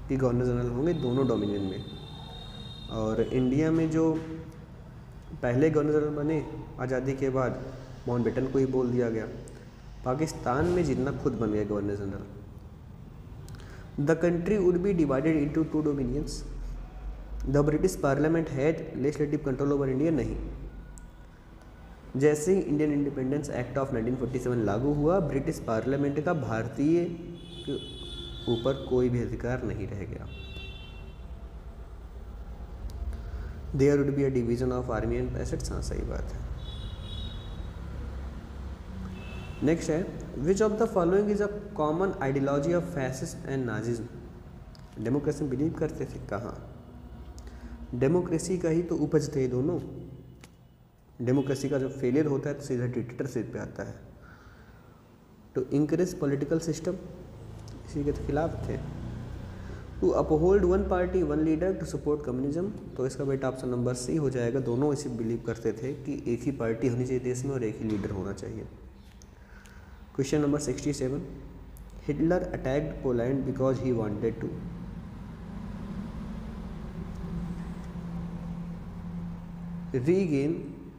कि गवर्नर जनरल होंगे दोनों डोमिनियन में, और इंडिया में जो पहले गवर्नर जनरल बने आज़ादी के बाद माउंटबेटन को ही बोल दिया गया। पाकिस्तान में जितना खुद बन गया governor general. The country would be divided into 2 dominions. The British parliament had legislative control over India. नहीं, जैसे ही इंडियन इंडिपेंडेंस एक्ट ऑफ 1947 लागू हुआ, ब्रिटिश पार्लियामेंट का भारतीय के ऊपर कोई भी अधिकार नहीं रह गया। There would be a division of army and assets. हाँ, सही बात है। नेक्स्ट है, which of the following is a common ideology of fascist and Nazism. Democracy believe करते थे कहाँ? डेमोक्रेसी का ही तो उपज थे दोनों। डेमोक्रेसी का जब फेलियर होता है तो सीधा डिक्टेटरशिप पे आता है। टू इंकरेज पॉलिटिकल सिस्टम, इसी के खिलाफ थे। To uphold 1 party 1 leader to support communism, तो इसका बेटा ऑप्शन नंबर सी हो जाएगा। दोनों इसे बिलीव करते थे कि एक ही पार्टी होनी चाहिए देश में और एक ही लीडर होना चाहिए। Question number 67, Hitler attacked Poland because he wanted to. Regain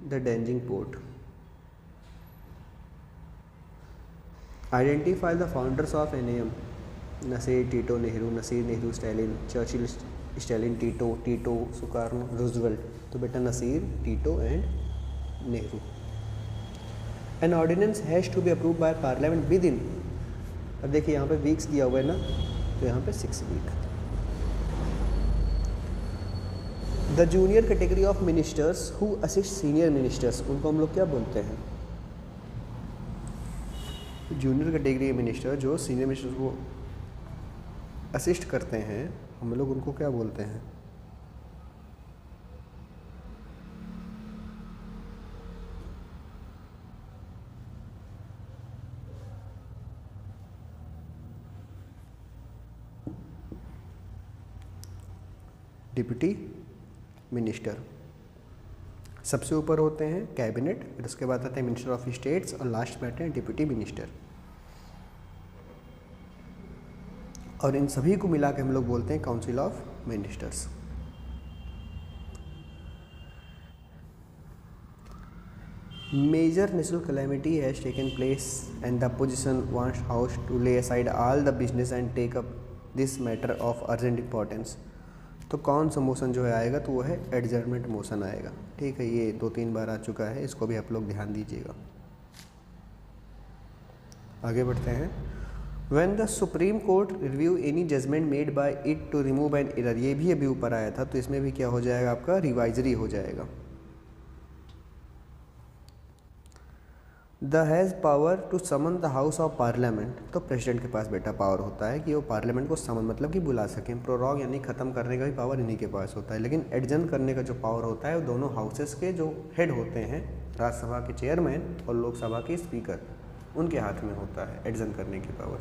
the Danzig port. Identify the founders of NAM। Nasser, Tito, Nehru. Nasser, Nehru, Stalin. Churchill, Stalin, Tito, Tito, Sukarno, Roosevelt. तो बेटा Nasser, Tito and Nehru. An ordinance has to be approve by parliament within. अब देखिए यहाँ पे weeks दिया हुआ है ना, तो यहाँ पे 6 week. The junior category of ministers who assist senior ministers, उनको हम लोग क्या बोलते हैं? जूनियर कैटेगरी मिनिस्टर जो सीनियर मिनिस्टर्स को असिस्ट करते हैं, हम लोग उनको क्या बोलते हैं? Deputy minister. सबसे ऊपर होते हैं कैबिनेट, फिर उसके बाद आते हैं मिनिस्टर ऑफ स्टेट्स और लास्ट में आते हैं डिप्टी मिनिस्टर। और इन सभी को मिला के हम लोग बोलते हैं council of ministers. Major national calamity has taken place and the opposition wants house to lay aside all the business and take up this matter of urgent importance. तो कौन सा मोशन जो है आएगा, तो वो है एडजर्नमेंट मोशन आएगा। ठीक है, ये 2-3 बार आ चुका है, इसको भी आप लोग ध्यान दीजिएगा। आगे बढ़ते हैं। When the supreme court review any judgement made by it to remove an error, ये भी अभी ऊपर आया था, तो इसमें भी क्या हो जाएगा आपका? रिवाइजरी हो जाएगा। The has power to summon the house of parliament, तो प्रेसिडेंट के पास बेटा पावर होता है कि वो पार्लियामेंट को समन मतलब कि बुला सकें। प्रोरॉग यानी ख़त्म करने का भी पावर इन्हीं के पास होता है, लेकिन एडजर्न करने का जो पावर होता है वो दोनों हाउसेस के जो हेड होते हैं, राज्यसभा के चेयरमैन और लोकसभा के स्पीकर, उनके हाथ में होता है एडजर्न करने की पावर।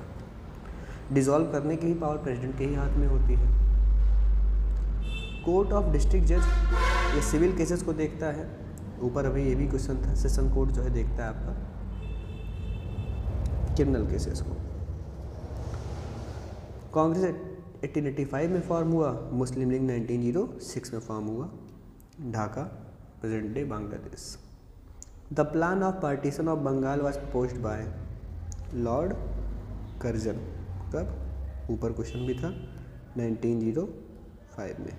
डिसॉल्व करने की ही पावर प्रेसिडेंट के ही हाथ में होती है। कोर्ट ऑफ डिस्ट्रिक्ट जज ये सिविल केसेस को देखता है। ऊपर अभी ये भी क्वेश्चन था, सेशन कोर्ट जो है देखता है आपका क्रिमिनल केसेस को। कांग्रेस 1885 में फॉर्म हुआ, मुस्लिम लीग 1906 में फॉर्म हुआ। Dhaka, present day Bangladesh. The plan of partition of Bengal was proposed by lord Curzon. कब? ऊपर क्वेश्चन भी था 1905 में।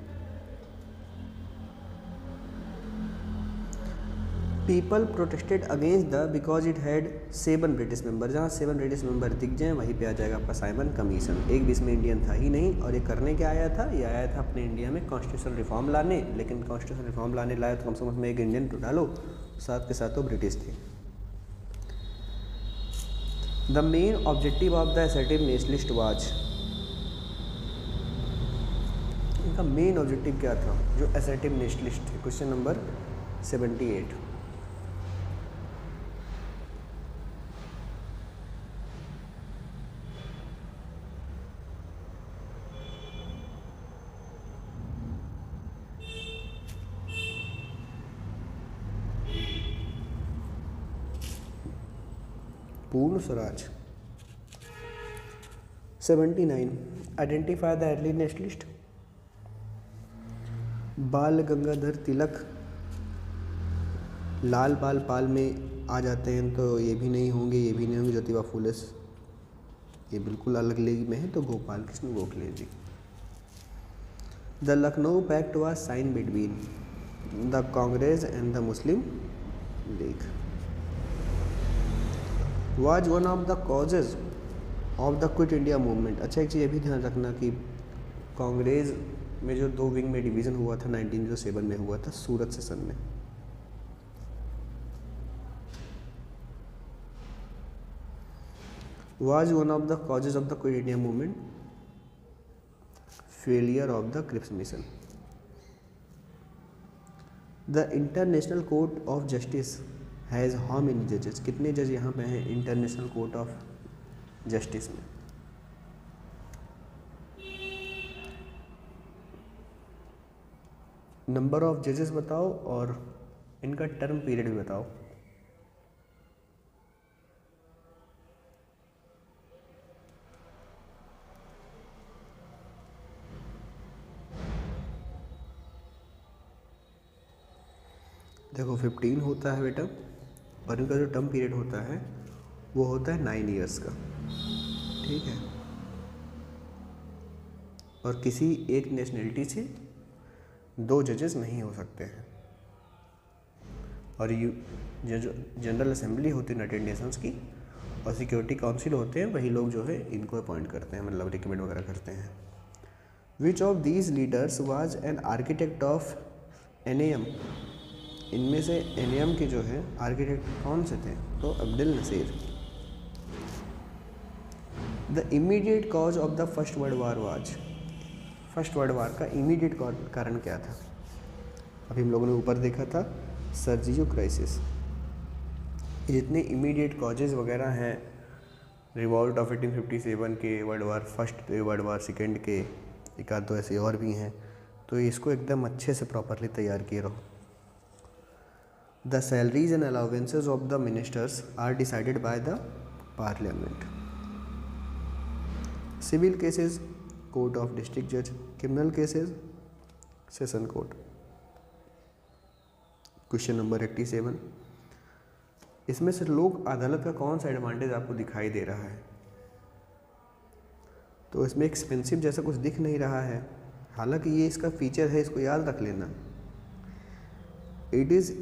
People protested against the because it had 7 British member. जहाँ 7 ब्रिटिश मेंबर दिख जाएँ वहीं पे आ जाएगा आपका साइमन कमीशन। एक भी इसमें इंडियन था ही नहीं, और ये करने क्या आया था? ये आया था अपने इंडिया में कॉन्स्टिट्यूशन रिफॉर्म लाने, लेकिन कॉन्स्टिट्यूशन रिफॉर्म लाने लाया तो कम से कम एक इंडियन तो डालो, साथ के साथ तो ब्रिटिश थे। The main objective of the assertive nationalist was, इनका मेन ऑब्जेक्टिव क्या था जो असर्टिव नेशनलिस्ट थे? Question number 78। पूर्ण Swaraj. 79 identify the early nationalist. बाल गंगाधर तिलक लाल बाल पाल में आ जाते हैं तो ये भी नहीं होंगे, ये भी नहीं होंगे। ज्योतिबा फुले ये बिल्कुल अलग लीग में है, तो Gopal Krishna Gokhale ji. The Lucknow pact was sign between the Congress and the Muslim League. Was one of the causes of the quit India movement. अच्छा, एक चीज़ ये भी ध्यान रखना कि कांग्रेस में जो 2 विंग में डिवीज़न हुआ था 1907 में हुआ था सूरत सेशन में। Was one of the causes of the quit India movement failure of the Cripps mission. The international court of justice has how many जजेस। कितने जज यहाँ पे हैं इंटरनेशनल कोर्ट ऑफ जस्टिस में? नंबर ऑफ जजेस बताओ और इनका टर्म पीरियड भी बताओ। देखो 15 होता है बेटा, और इनका जो टर्म पीरियड होता है वो होता है 9 ईयर्स का, ठीक है। और किसी एक नेशनलिटी से 2 जजेस नहीं हो सकते हैं। और जो जनरल असेंबली होती है यूनाइटेड नेशंस की और सिक्योरिटी काउंसिल होते हैं, वही लोग जो है इनको अपॉइंट करते हैं, मतलब रिकमेंड वगैरह करते हैं। विच of these leaders was an architect of NAM। इनमें से NAM के जो है आर्किटेक्ट कौन से थे? तो Abdul Nasir. The immediate cause of the first world war was. First world वार का इमीडिएट कारण क्या था? अभी हम लोगों ने ऊपर देखा था सर्जियो क्राइसिस। जितने इमीडिएट कॉजेज वगैरह हैं रिवॉल्ट ऑफ 1857 के, world war first, world war second के, एक आध दो ऐसे और भी हैं, तो इसको एकदम अच्छे से प्रॉपरली तैयार किए रहो। The salaries and allowances of the ministers are decided by the parliament. Civil cases court of district जज, criminal cases session court. Question number 87, इसमें से लोक अदालत का कौन सा एडवांटेज आपको दिखाई दे रहा है? तो इसमें एक्सपेंसिव जैसा कुछ दिख नहीं रहा है, हालांकि ये इसका फीचर है, इसको याद रख लेना। It is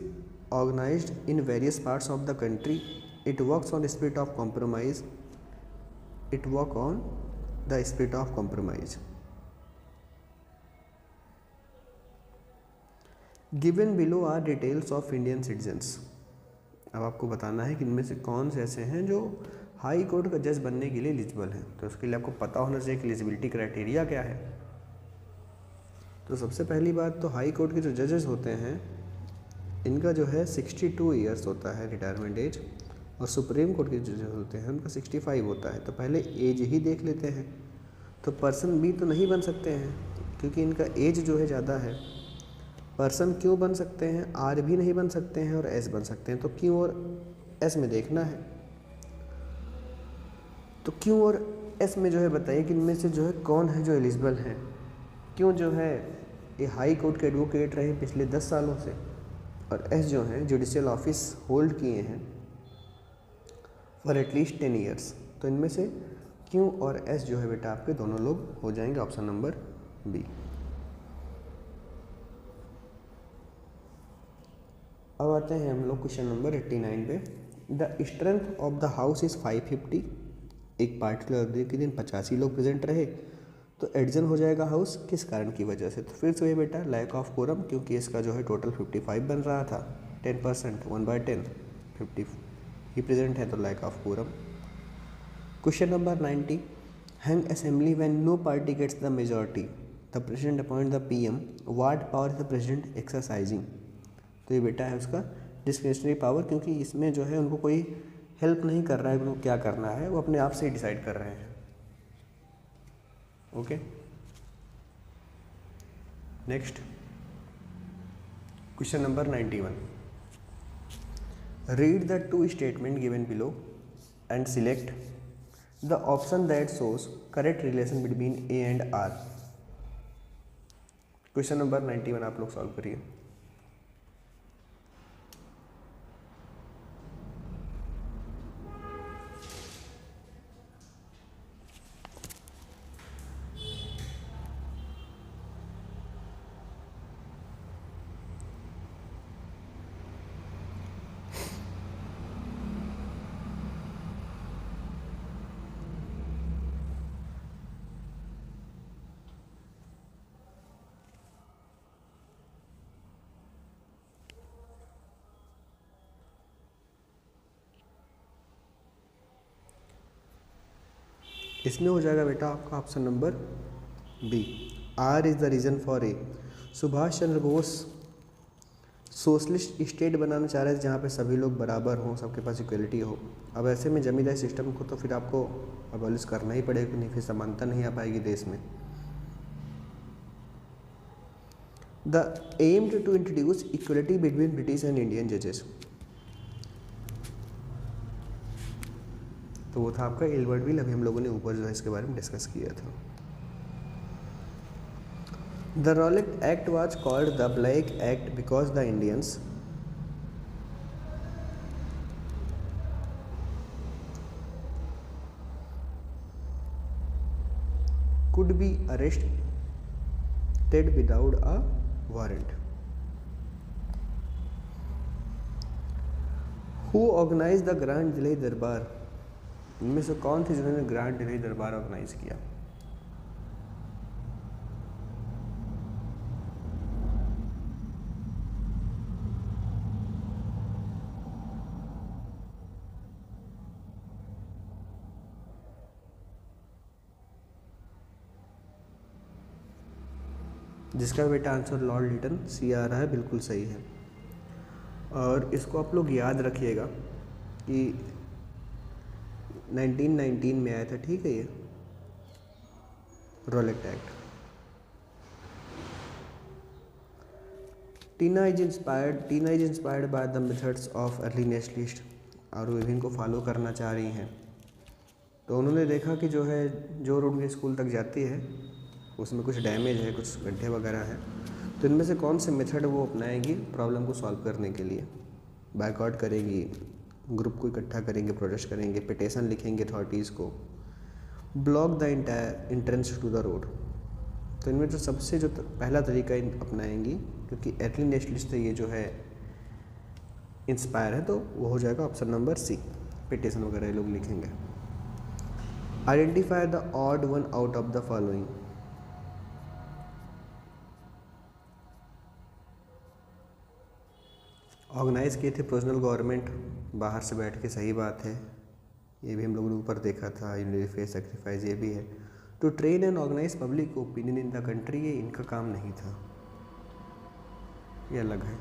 organised in various parts of the country, it works on spirit of compromise, it work on the spirit of compromise. Given below are details of Indian citizens. अब आपको बताना है कि इनमें से कौन से ऐसे हैं जो हाई कोर्ट का जज बनने के लिए एलिजिबल हैं। तो उसके लिए आपको पता होना चाहिए कि एलिजिबिलिटी क्राइटेरिया क्या है। तो सबसे पहली बात तो हाई कोर्ट के जो जजेस होते हैं इनका जो है 62 ईयर्स होता है रिटायरमेंट एज, और सुप्रीम कोर्ट के जजेस होते हैं उनका 65 होता है। तो पहले एज ही देख लेते हैं। तो पर्सन बी तो नहीं बन सकते हैं क्योंकि इनका एज जो है ज़्यादा है। पर्सन क्यों बन सकते हैं? आर भी नहीं बन सकते हैं और एस बन सकते हैं। तो क्यों और एस में देखना है। तो क्यों और एस में जो है बताइए कि इनमें से जो है कौन है जो एलिजिबल हैं। क्यों जो है ये हाई कोर्ट के एडवोकेट रहे पिछले 10 सालों से, और एस जो हैं जुडिशियल ऑफिस होल्ड किए हैं फॉर एटलीस्ट 10 ईयर्स। तो इनमें से क्यों और एस जो है बेटा आपके दोनों लोग हो जाएंगे ऑप्शन नंबर बी। अब आते हैं हम लोग क्वेश्चन नंबर 89 पे। The strength of the house is 550। एक पार्टिकुलर डे के दिन 85 लोग प्रेजेंट रहे तो एडजन हो जाएगा हाउस, किस कारण की वजह से? तो फिर से ये बेटा लैक ऑफ कोरम, क्योंकि इसका जो है टोटल 55 बन रहा था, 10% 1/10 50 ही प्रेजेंट है, तो lack of quorum. Question number 90, hang assembly when no party gets the majority, the president appoint the PM, what power is the president exercising. तो ये बेटा है उसका डिस्क्रिशनरी पावर, क्योंकि इसमें जो है उनको कोई हेल्प नहीं कर रहा है, उनको क्या करना है वो अपने आप से ही डिसाइड कर रहे हैं। Okay, next question number 91, read the 2 statement given below and select the option that shows correct relation between A and R। Question number 91 आप लोग सॉल्व करिए। इसमें हो जाएगा बेटा आपका option number B, are is the reason for A. Subhash Chandra Bose socialist state बनाना चाह रहे थे जहाँ पे सभी लोग बराबर हों, सबके पास इक्वलिटी हो। अब ऐसे में जमींदारी सिस्टम को तो फिर आपको अबॉलिश करना ही पड़ेगा, नहीं फिर समानता नहीं आ पाएगी देश में। The aim to introduce equality between British and Indian जजेस, तो वो था आपका एल्बर्ट विल। अभी हम लोगों ने ऊपर जो है इसके बारे में डिस्कस किया था। The Rowlatt act was called the black act because the Indians could be arrested without a warrant। Who organized the grand Delhi दरबार, इनमें से कौन थे जिन्होंने ग्रांड दिल्ली दरबार ऑर्गेनाइज किया? जिसका बेटा आंसर लॉर्ड लिटन, सी आ रहा है, बिल्कुल सही है। और इसको आप लोग याद रखिएगा कि 1919 में आया था, ठीक है, ये Rowlatt act. Tina is inspired by the methods of early nationalist, और वो इनको फॉलो करना चाह रही हैं। तो उन्होंने देखा कि जो है जो रोड उनके स्कूल तक जाती है उसमें कुछ डैमेज है, कुछ गड्ढे वगैरह हैं, तो इनमें से कौन से मेथड वो अपनाएंगी प्रॉब्लम को सॉल्व करने के लिए? बायकॉट करेंगी, ग्रुप को इकट्ठा करेंगे, प्रोटेस्ट करेंगे, पिटीशन लिखेंगे अथॉरिटीज़ को, block the entrance to the road. तो इनमें जो सबसे जो पहला तरीका अपनाएंगी, क्योंकि अर्ली नेशनलिस्ट से ये जो है इंस्पायर है, तो वो हो जाएगा ऑप्शन नंबर सी, पिटीशन वगैरह ये लोग लिखेंगे। Identify the odd one out of the following, organise किए थे प्रोविजनल गवर्नमेंट बाहर से बैठ के, सही बात है, ये भी हम लोगों ने ऊपर देखा था, फेस सेक्रीफाइस ये भी है। To train and organise public opinion in the country, ये इनका काम नहीं था, ये अलग है।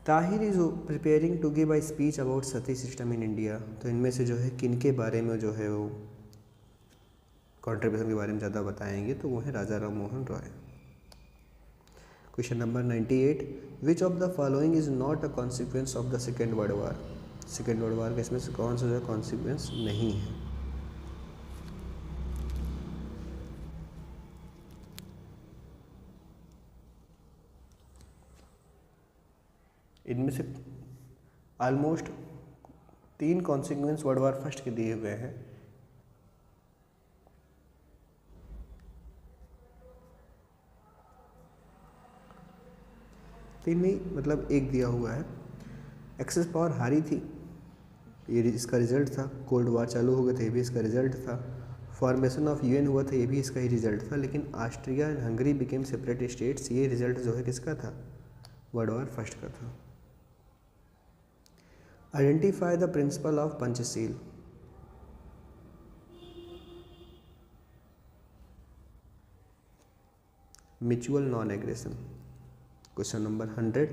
Tahir is preparing to give a speech about sati system in India, तो इनमें से जो है किन के बारे में जो है वो कॉन्ट्रीब्यूशन के बारे में ज़्यादा बताएंगे, तो वो है Raja Ram Mohan Roy. Question number 98, which of the following is not a consequence of the second world war, Second world war का इसमें से कौन सा जो है कॉन्सिक्वेंस नहीं है? इनमें से almost 3 consequence world war first के दिए हुए हैं। तीन नहीं, मतलब एक दिया हुआ है। एक्सेस पावर हारी थी, ये इसका रिजल्ट था। कोल्ड वार चालू हो गए थे, ये भी इसका रिजल्ट था। फॉर्मेशन ऑफ यूएन हुआ था, ये भी इसका ही रिजल्ट था। लेकिन Austria and Hungary became separate states, ये रिजल्ट जो है किसका था? वर्ल्ड वार फर्स्ट का था। Identify the principle of Panchsheel, mutual non aggression. Question number 100,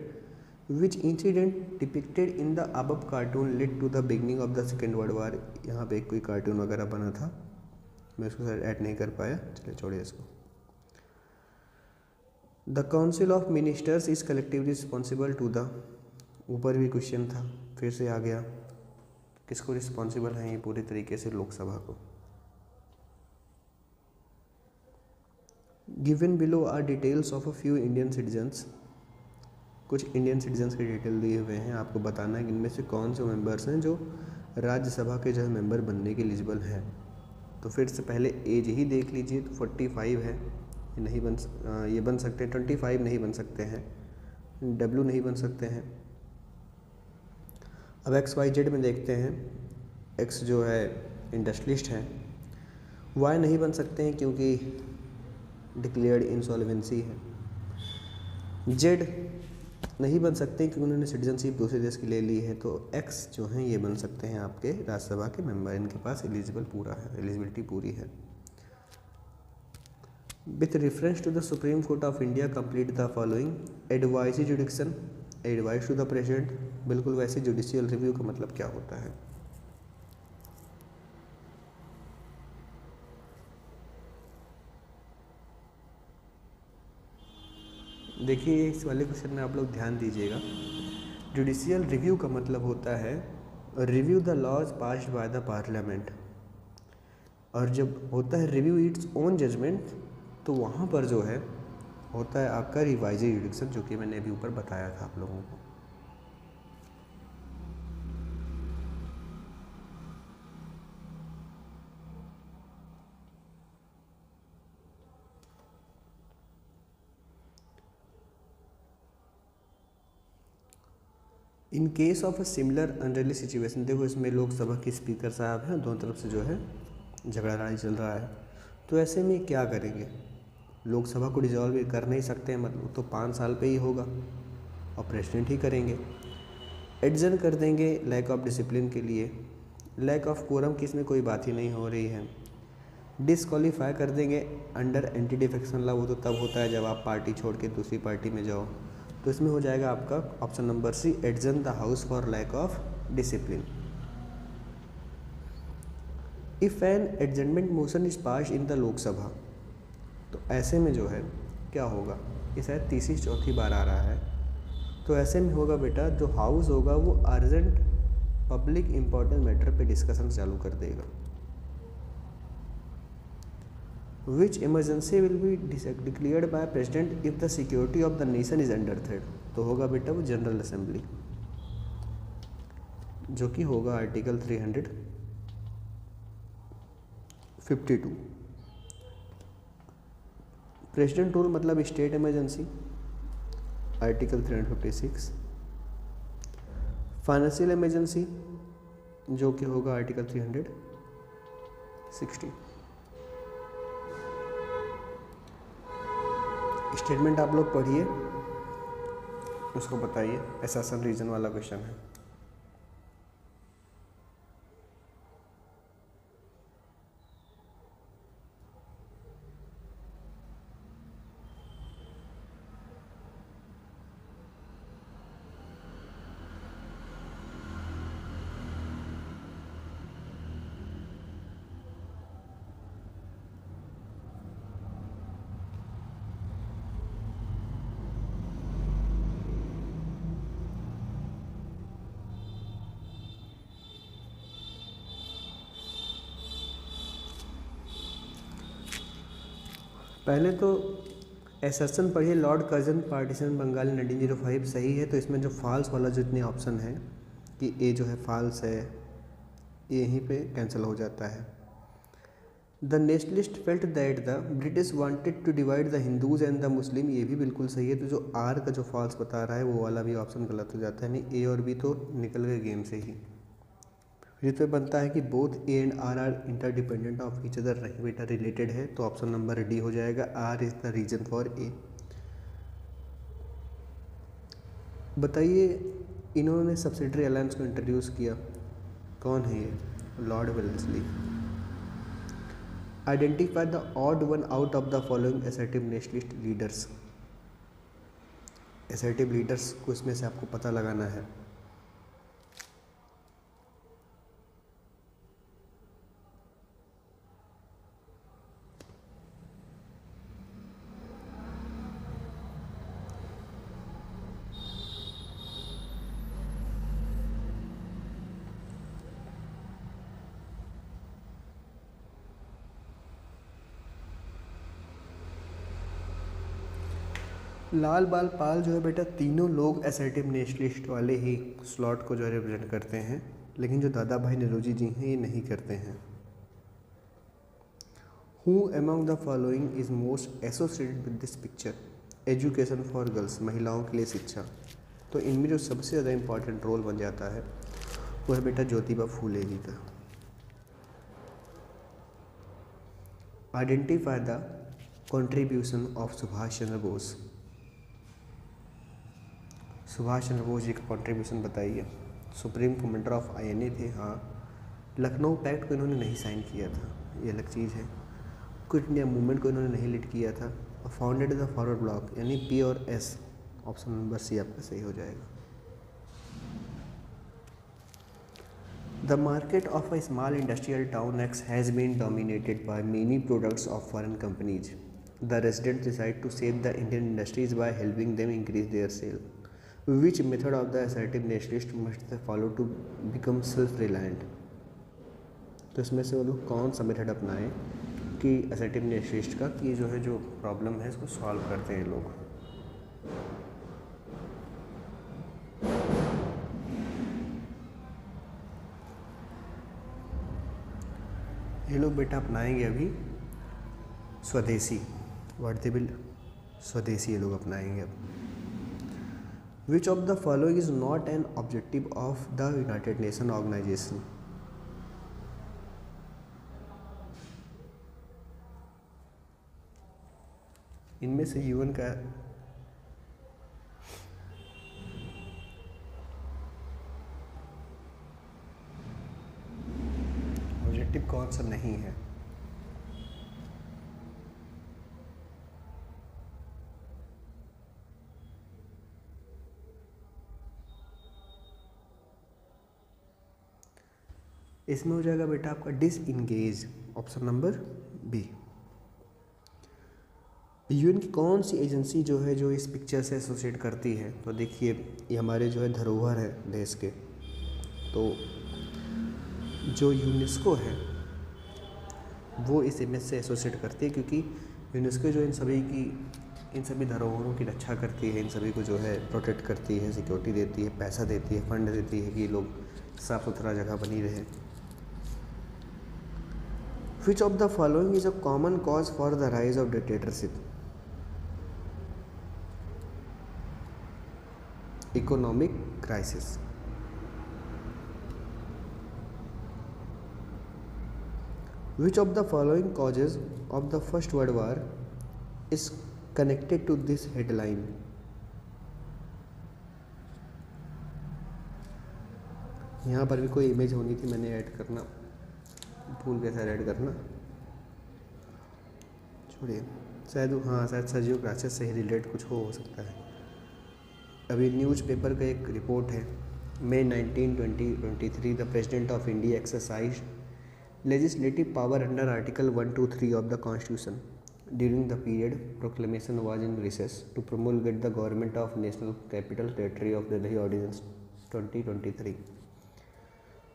which incident depicted in the above cartoon led to the beginning of the second world war, यहाँ पे कोई कार्टून वगैरह बना था, मैं उसको सर ऐड नहीं कर पाया, चलिए छोड़िए इसको। The council of ministers is collectively responsible to the, ऊपर भी क्वेश्चन था, फिर से आ गया, किसको रिस्पॉन्सिबल है ये पूरी तरीके से, लोकसभा को। Given below are details of a few Indian citizens, कुछ इंडियन सिटीजन्स के डिटेल दिए हुए हैं, आपको बताना है कि इनमें से कौन से मेंबर्स हैं जो राज्यसभा के जो है मेंबर बनने के एलिजिबल हैं। तो फिर से पहले एज ही देख लीजिए, तो 45 है, ये नहीं ये बन सकते हैं, 25 नहीं बन सकते हैं, डब्ल्यू नहीं बन सकते हैं। अब एक्स वाई जेड में देखते हैं, एक्स जो है इंडस्ट्रियलिस्ट है, वाई नहीं बन सकते हैं क्योंकि डिक्लेयर्ड इंसॉल्वेंसी है, जेड नहीं बन सकते क्योंकि उन्होंने सिटीजनशिप दूसरे देश की ले ली है, तो एक्स जो हैं ये बन सकते हैं आपके राज्यसभा के मेंबर, इनके पास एलिजिबिलिटी पूरी है। With reference to the supreme court of India complete the following advisory jurisdiction, advice to the president, बिल्कुल वैसे जुडिशियल रिव्यू का मतलब क्या होता है। देखिए इस वाले क्वेश्चन में आप लोग ध्यान दीजिएगा, जुडिशियल रिव्यू का मतलब होता है review the laws passed by the parliament, और जब होता है रिव्यू इट्स ओन जजमेंट तो वहाँ पर जो है होता है आपका रिवाइजरी जुडिक्शन, जो कि मैंने अभी ऊपर बताया था आप लोगों को। In case of a similar unreally situation, देखो इसमें लोकसभा के स्पीकर साहब हैं, दोनों तरफ से जो है झगड़ा लड़ाई चल रहा है, तो ऐसे में क्या करेंगे, लोकसभा को डिजॉल्व कर नहीं सकते हैं, मतलब तो 5 साल पे ही होगा और प्रेसिडेंट ही करेंगे। एडजन कर देंगे लैक ऑफ डिसिप्लिन के लिए, लैक ऑफ कोरम की इसमें कोई बात ही नहीं हो रही है। डिसक्वालीफाई कर देंगे अंडर एंटी डिफेक्शन लॉ, वो तो तब होता है जब आप पार्टी छोड़ के दूसरी पार्टी में जाओ, तो इसमें हो जाएगा आपका option number C, adjourn the house for lack of discipline. If an adjournment motion is pass in the Lok Sabha, तो ऐसे में जो है क्या होगा, ये शायद तीसरी चौथी बार आ रहा है, तो ऐसे में होगा बेटा जो हाउस होगा वो अर्जेंट पब्लिक इंपॉर्टेंट मैटर पे डिस्कशन चालू कर देगा। Which emergency will be declared by president if the security of the nation is under threat, तो होगा बेटा वो जनरल असेंबली, जो कि होगा आर्टिकल 352। प्रेसिडेंट रूल मतलब state emergency, article 356। Financial emergency जो कि होगा आर्टिकल 360। स्टेटमेंट आप लोग पढ़िए, उसको बताइए, ऐसा सब रीजन वाला क्वेश्चन है। पहले तो एसर्शन पढ़िए, लॉर्ड कर्जन पार्टीशन बंगाली 1905 सही है, तो इसमें जो फॉल्स वाला जितने ऑप्शन है कि ए जो है फॉल्स है, ये यहीं पे कैंसिल हो जाता है। The nationalist felt that the British wanted to divide the Hindus and the Muslim, ये भी बिल्कुल सही है, तो जो आर का जो फॉल्स बता रहा है वो वाला भी ऑप्शन गलत हो जाता है, नहीं ए और बी तो निकल गए गेम से ही। फिर तो बनता है कि both A and R interdependent of each other, नहीं बेटा रिलेटेड है, तो ऑप्शन नंबर डी हो जाएगा, R is the reason for A. बताइए इन्होंने सब्सिडरी अलायंस को इंट्रोड्यूस किया, कौन है ये, Lord Wellesley. Identify the odd one out of the following assertive nationalist leaders, assertive leaders को इसमें से आपको पता लगाना है। लाल बाल पाल जो है बेटा, तीनों लोग असर्टिव नेशनलिस्ट वाले ही स्लॉट को जो है रिप्रेजेंट करते हैं, लेकिन जो दादा भाई नौरोजी जी हैं ये नहीं करते हैं। Who among the following is most associated with this picture? Education for girls, महिलाओं के लिए शिक्षा। तो इनमें जो सबसे ज़्यादा इम्पॉर्टेंट रोल बन जाता है वो है बेटा ज्योतिबा फूले जी का। Identify the contribution of Subhash Chandra Bose. Subhash Chandra Bose ji का कंट्रीब्यूशन बताइए। सुप्रीम कमांडर ऑफ आईएनए थे, हाँ। लखनऊ पैक्ट को इन्होंने नहीं साइन किया था, ये अलग चीज़ है। क्विट इंडिया मूवमेंट को इन्होंने नहीं लीड किया था। और फाउंडेड द फॉरवर्ड ब्लॉक, यानी पी और एस, ऑप्शन नंबर सी आपका सही हो जाएगा। The market of a small industrial town X has been dominated by many products of foreign companies. The residents decide to save the Indian industries by helping them increase their sale. Which method of the assertive nationalist must they follow to become self-reliant? तो इसमें से वो लोग कौन सा method अपनाएं कि assertive nationalist का कि जो है जो प्रॉब्लम है इसको सॉल्व करते हैं लोग। ये लोग बेटा अपनाएंगे अभी स्वदेशी, व्हाट दे विल, स्वदेशी ये लोग अपनाएंगे अब। Which of the following is not an objective of the United Nations organization? इनमें से यूएन का ऑब्जेक्टिव कौन सा नहीं है? इसमें हो जाएगा बेटा आपका डिसइंगेज, ऑप्शन नंबर बी। यूएन की कौन सी एजेंसी जो है जो इस पिक्चर से एसोसिएट करती है? तो देखिए ये हमारे जो है धरोहर है देश के, तो जो यूनेस्को है वो इस इमेज से एसोसिएट करती है, क्योंकि यूनेस्को जो इन सभी धरोहरों की रक्षा करती है, इन सभी को जो है प्रोटेक्ट करती है, सिक्योरिटी देती है, पैसा देती है, फंड देती है कि लोग साफ़ सुथरा जगह बनी रहे। Which of the following is a common cause for the rise of dictatorship? Economic crisis. Which of the following causes of the First World War is connected to this headline? यहाँ पर भी कोई इमेज होनी थी, मैंने add करना भूल गया था, ऐड करना, छोड़िए। शायद हाँ, शायद सर्जियो क्राइसिस से ही रिलेट कुछ हो सकता है। अभी न्यूज़पेपर का एक रिपोर्ट है, May 19, 2023 the president of India exercise legislative power under article 123 of the constitution during the period proclamation was in recess to promulgate the government of national capital territory of Delhi ordinance 2023।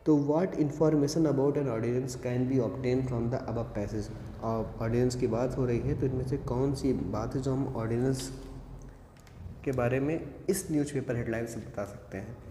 तो what information about an ordinance can be obtain from the above passage? Ordinance की बात हो रही है, तो इनमें से कौन सी बात है जो हम ऑर्डिनेंस के बारे में इस न्यूज़पेपर हेडलाइन से बता सकते हैं?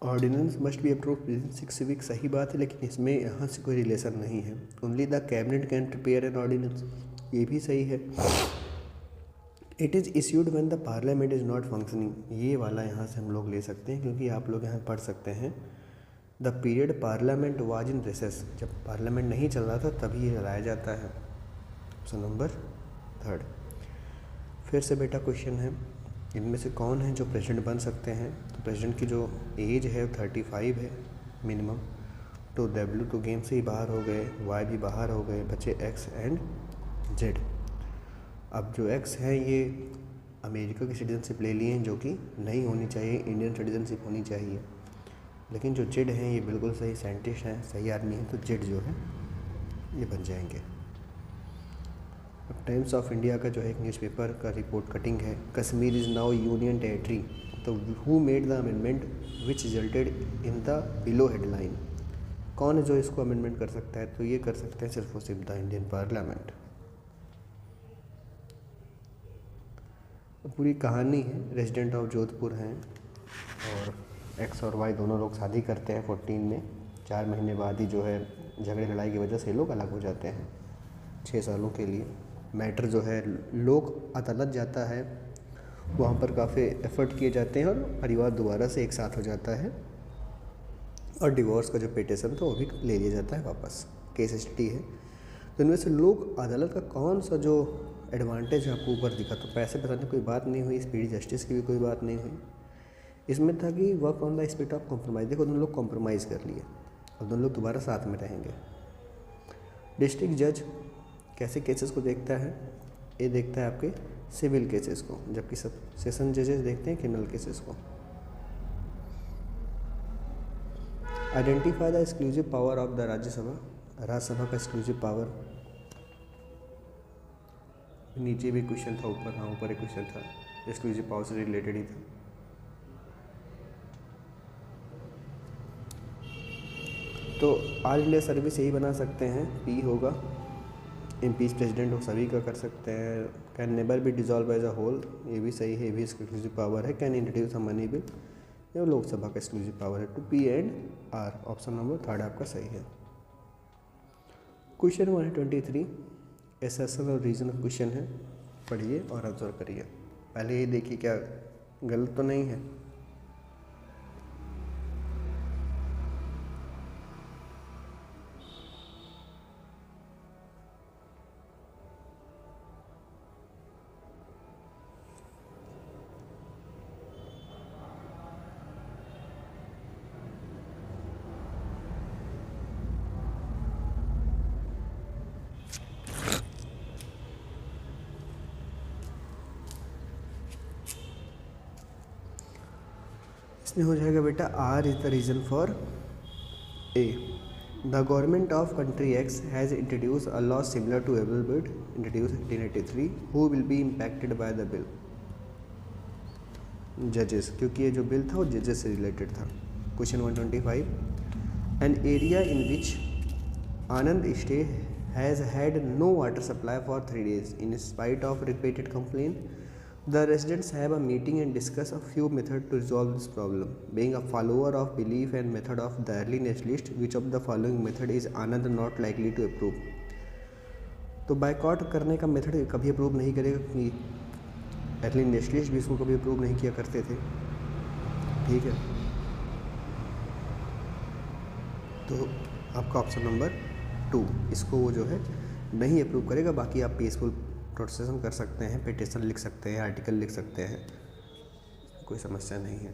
Ordinance must be approve within 6 weeks, सही बात है, लेकिन इसमें यहाँ से कोई रिलेशन नहीं है। Only the cabinet can prepare an ordinance, ये भी सही है। It is issued when the parliament is not functioning, ये वाला यहाँ से हम लोग ले सकते हैं, क्योंकि आप लोग यहाँ पढ़ सकते हैं the period parliament was in recess, जब पार्लियामेंट नहीं चल रहा था तभी ये लाया जाता है। Option number 3। फिर से बेटा क्वेश्चन है, इनमें से कौन है जो प्रेसिडेंट बन सकते हैं? तो प्रेसिडेंट की जो एज है 35 है मिनिमम। तो W तो गेम से ही बाहर हो गए, Y भी बाहर हो गए, बचे X एंड Z। अब जो X है ये अमेरिका की सिटीजनशिप ले लिए हैं, जो कि नहीं होनी चाहिए, इंडियन सिटीजनशिप होनी चाहिए। लेकिन जो जेड हैं ये बिल्कुल सही साइंटिस्ट हैं, सही आदमी हैं, तो जेड जो है ये बन जाएंगे। अब टाइम्स ऑफ इंडिया का जो है एक न्यूज़पेपर का रिपोर्ट कटिंग है, Kashmir is now union territory, तो who made the amendment which resulted in the below headline. कौन है जो इसको अमेंडमेंट कर सकता है? तो ये कर सकते हैं सिर्फ और सिर्फ द इंडियन पार्लियामेंट। पूरी कहानी है, रेजिडेंट ऑफ जोधपुर हैं और एक्स और वाई दोनों लोग शादी करते हैं 14 में। 4 महीने बाद ही जो है झगड़े लड़ाई की वजह से लोग अलग हो जाते हैं 6 सालों के लिए। मैटर जो है लोक अदालत जाता है, वहाँ पर काफ़ी एफर्ट किए जाते हैं और परिवार दोबारा से एक साथ हो जाता है और डिवोर्स का जो पिटीशन था वो भी ले लिया जाता है वापस। केस स्टडी है। तो इनमें से लोक अदालत का कौन सा जो एडवांटेज आपको ऊपर दिखा? तो पैसे बचाने की कोई बात नहीं हुई, स्पीडी जस्टिस की भी कोई बात नहीं हुई। इसमें था कि work on the spirit of compromise. देखो दोनों लोग कॉम्प्रोमाइज़ कर लिए और दोनों लोग दोबारा साथ में रहेंगे। डिस्ट्रिक्ट जज कैसे केसेस को देखता है? ये देखता है आपके सिविल केसेस को, जबकि सब सेशन जजेस देखते हैं क्रिमिनल केसेस को। Identify the exclusive power of the Rajya Sabha. Rajya Sabha का एक्सक्लूसिव पावर, नीचे भी क्वेश्चन था, ऊपर, हाँ ऊपर एक क्वेश्चन था, एक्सक्लूसिव पावर से रिलेटेड ही था। तो ऑल इंडिया सर्विस यही बना सकते हैं, पी होगा। एमपीज प्रेसिडेंट हो, सभी का कर सकते हैं। Can neither be dissolve as a whole, ये भी सही है, ये भी एक्सक्लूसिव पावर है। Can introduce a money bill, ये लोकसभा का एक्सक्लूसिव पावर है। Two P and R, option number 3 आपका सही है। क्वेश्चन 123 एसेशन और रीजन ऑफ क्वेश्चन है, पढ़िए और आंसर करिए। पहले ये देखिए क्या गलत तो नहीं है। इसमें हो जाएगा बेटा R is the reason for A. The government of country X has introduce a law similar to Ilbert bill introduce 1883। Who will be impacted by the bill? जजेस, क्योंकि ये जो बिल था वो जजेस से रिलेटेड था। Question 125 an area in which Anand stay has had no water supply for 3 days in spite of repeated complaint. The residents have a meeting and discuss a few methods to resolve this problem. Being a follower of belief and method of the early nationalist, which of the following method is Anand not likely to approve? तो boycott करने का method कभी approve नहीं करेगा, क्योंकि early nationalist भी इसको कभी अप्रूव नहीं किया करते थे। ठीक है, तो आपका ऑप्शन नंबर 2 इसको वो जो है नहीं अप्रूव करेगा। बाकी आप पीसफुल प्रोटेस्टेशन कर सकते हैं, पिटीशन लिख सकते हैं, आर्टिकल लिख सकते हैं, कोई समस्या नहीं है।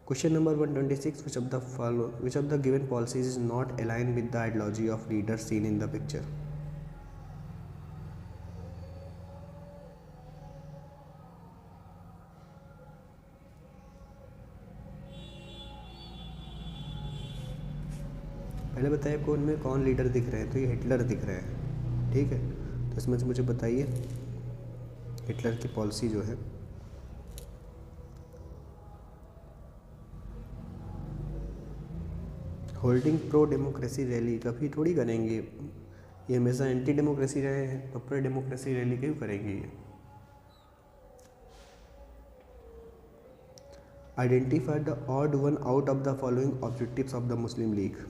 Question number 126 which of the given policies is not align with the ideology of leader seen in the picture? पहले बताइए कौन में कौन लीडर दिख रहे हैं? तो ये हिटलर दिख रहे हैं। ठीक है, तो इसमें से मुझे बताइए हिटलर की पॉलिसी जो है। होल्डिंग प्रो डेमोक्रेसी रैली कभी थोड़ी करेंगे, ये हमेशा एंटी डेमोक्रेसी रहे हैं, तो प्रो डेमोक्रेसी रैली क्यों करेंगे ये? Identify the odd one out of the following objectives of the Muslim League.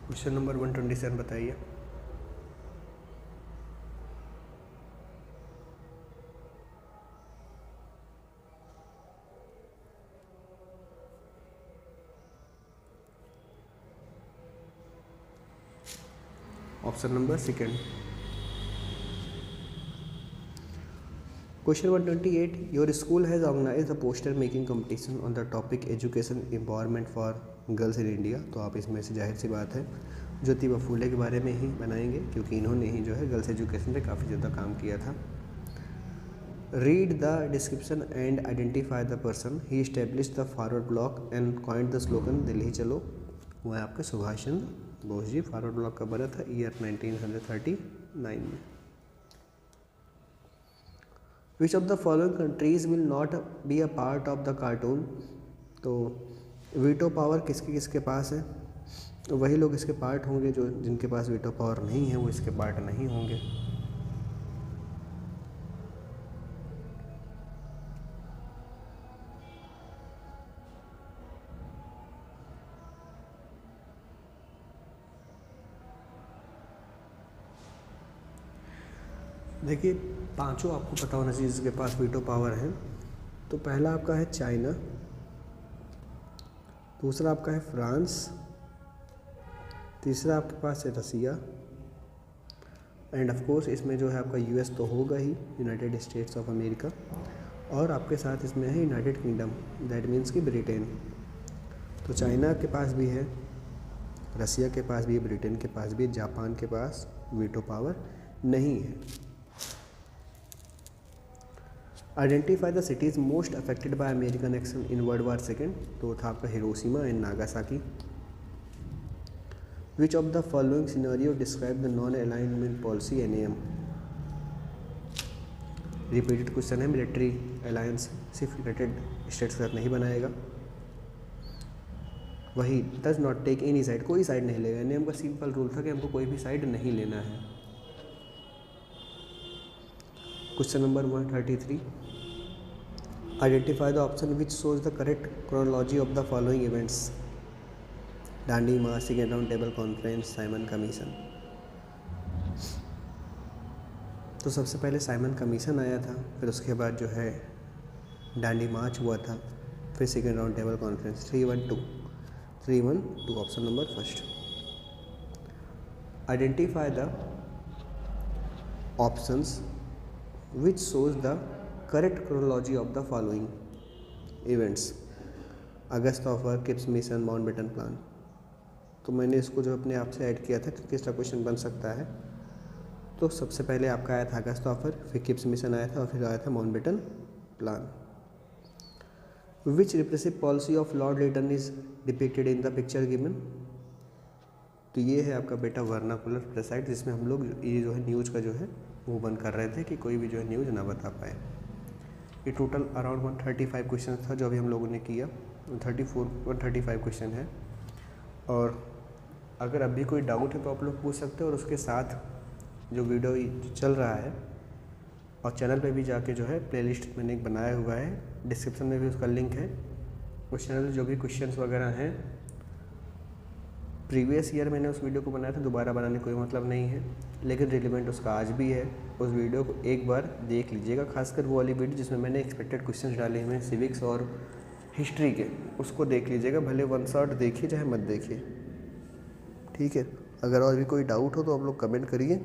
Question number 127 बताइए। Option number 2 question 128, your school has organise a poster making competition on the topic education empowerment for girls in India. तो आप इसमें से जाहिर सी बात है ज्योतिबा फूले के बारे में ही बनाएंगे, क्योंकि इन्होंने ही जो है गर्ल्स एजुकेशन पे काफ़ी ज़्यादा काम किया था। Read the description and identify the person he establish the forward block and coined the slogan Delhi चलो। वो है आपका सुभाष चंद्र बोस जी। फॉरवर्ड ब्लॉक का बना था ईयर 1939 में। विच of the following countries will not be a part of the cartoon. तो veto power किसके किसके पास है, तो वही लोग इसके पार्ट होंगे जो जिनके पास वीटो पावर नहीं है, वो इसके पार्ट नहीं होंगे। देखिए पांचों आपको पता होना चाहिए जिसके पास वीटो पावर है। तो पहला आपका है चाइना, दूसरा आपका है फ्रांस, तीसरा आपके पास है रसिया, एंड ऑफ कोर्स इसमें जो है आपका यूएस तो होगा ही, यूनाइटेड स्टेट्स ऑफ अमेरिका, और आपके साथ इसमें है यूनाइटेड किंगडम, दैट मीन्स कि ब्रिटेन। तो चाइना के पास भी है, रसिया के पास भी है, ब्रिटेन के पास भी है, जापान के पास वीटो पावर नहीं है। Identify the cities most affected by American action in world war second. तो था आपका Hiroshima and Nagasaki. Which of the following scenario describe the non alignment policy NAM। Repeated question है, military alliance सिर्फ United States के साथ नहीं बनाएगा। वही does not take any side, कोई साइड नहीं लेगा। NAM का सिंपल रूल था कि हमको कोई भी साइड नहीं लेना है। Question number 133, identify the option which shows the correct chronology of the following events. Dandi March, second round table conference, Simon commission. तो सबसे पहले साइमन कमीशन आया था, फिर उसके बाद जो है डांडी मार्च हुआ था, फिर second round table conference. 312 option number first. Identify the options which shows the correct chronology of the following events। August offer, Cripps mission, Mountbatten plan. तो मैंने इसको जो अपने आप से ऐड किया था कि किस तरह क्वेश्चन बन सकता है। तो सबसे पहले आपका आया था अगस्त ऑफर, फिर किप्स मिशन आया था, और फिर आया था Mountbatten plan. Which repressive policy of Lord Lytton is depicted in the picture given. तो ये है आपका बेटा वर्नाकुलर प्रेसाइड, जिसमें हम लोग ये जो है न्यूज़ का जो है वो बंद कर रहे थे कि कोई भी जो है न्यूज़ ना बता पाए। ये टोटल अराउंड 135 क्वेश्चन था जो अभी हम लोगों ने किया। 135 क्वेश्चन है, और अगर अभी कोई डाउट है तो आप लोग पूछ सकते हो। और उसके साथ जो वीडियो चल रहा है, और चैनल पे भी जाके जो है प्लेलिस्ट मैंने एक बनाया हुआ है, डिस्क्रिप्शन में भी उसका लिंक है। उस चैनल में जो भी क्वेश्चंस वगैरह हैं, प्रीवियस ईयर मैंने उस वीडियो को बनाया था, दोबारा बनाने कोई मतलब नहीं है, लेकिन रिलेवेंट उसका आज भी है। उस वीडियो को एक बार देख लीजिएगा, खासकर वो वाली वीडियो जिसमें मैंने एक्सपेक्टेड क्वेश्चंस डाले हुए हैं सिविक्स और हिस्ट्री के, उसको देख लीजिएगा। भले वन शॉट देखिए चाहे मत देखिए, ठीक है। अगर और भी कोई डाउट हो तो आप लोग कमेंट करिए।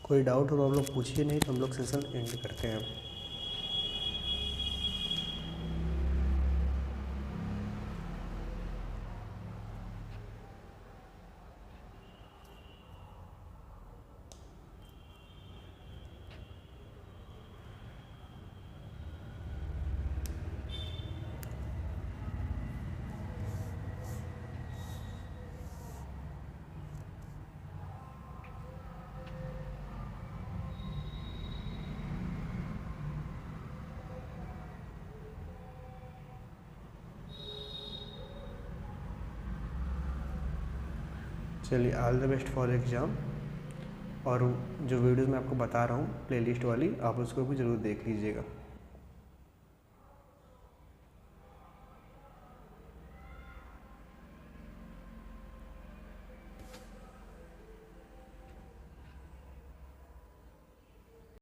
कोई डाउट हो तो आप लोग पूछिए, नहीं तो हम लोग सेशन एंड करते हैं। चलिए, all the best for exam. और जो वीडियोज़ मैं आपको बता रहा हूँ प्लेलिस्ट वाली, आप उसको भी ज़रूर देख लीजिएगा।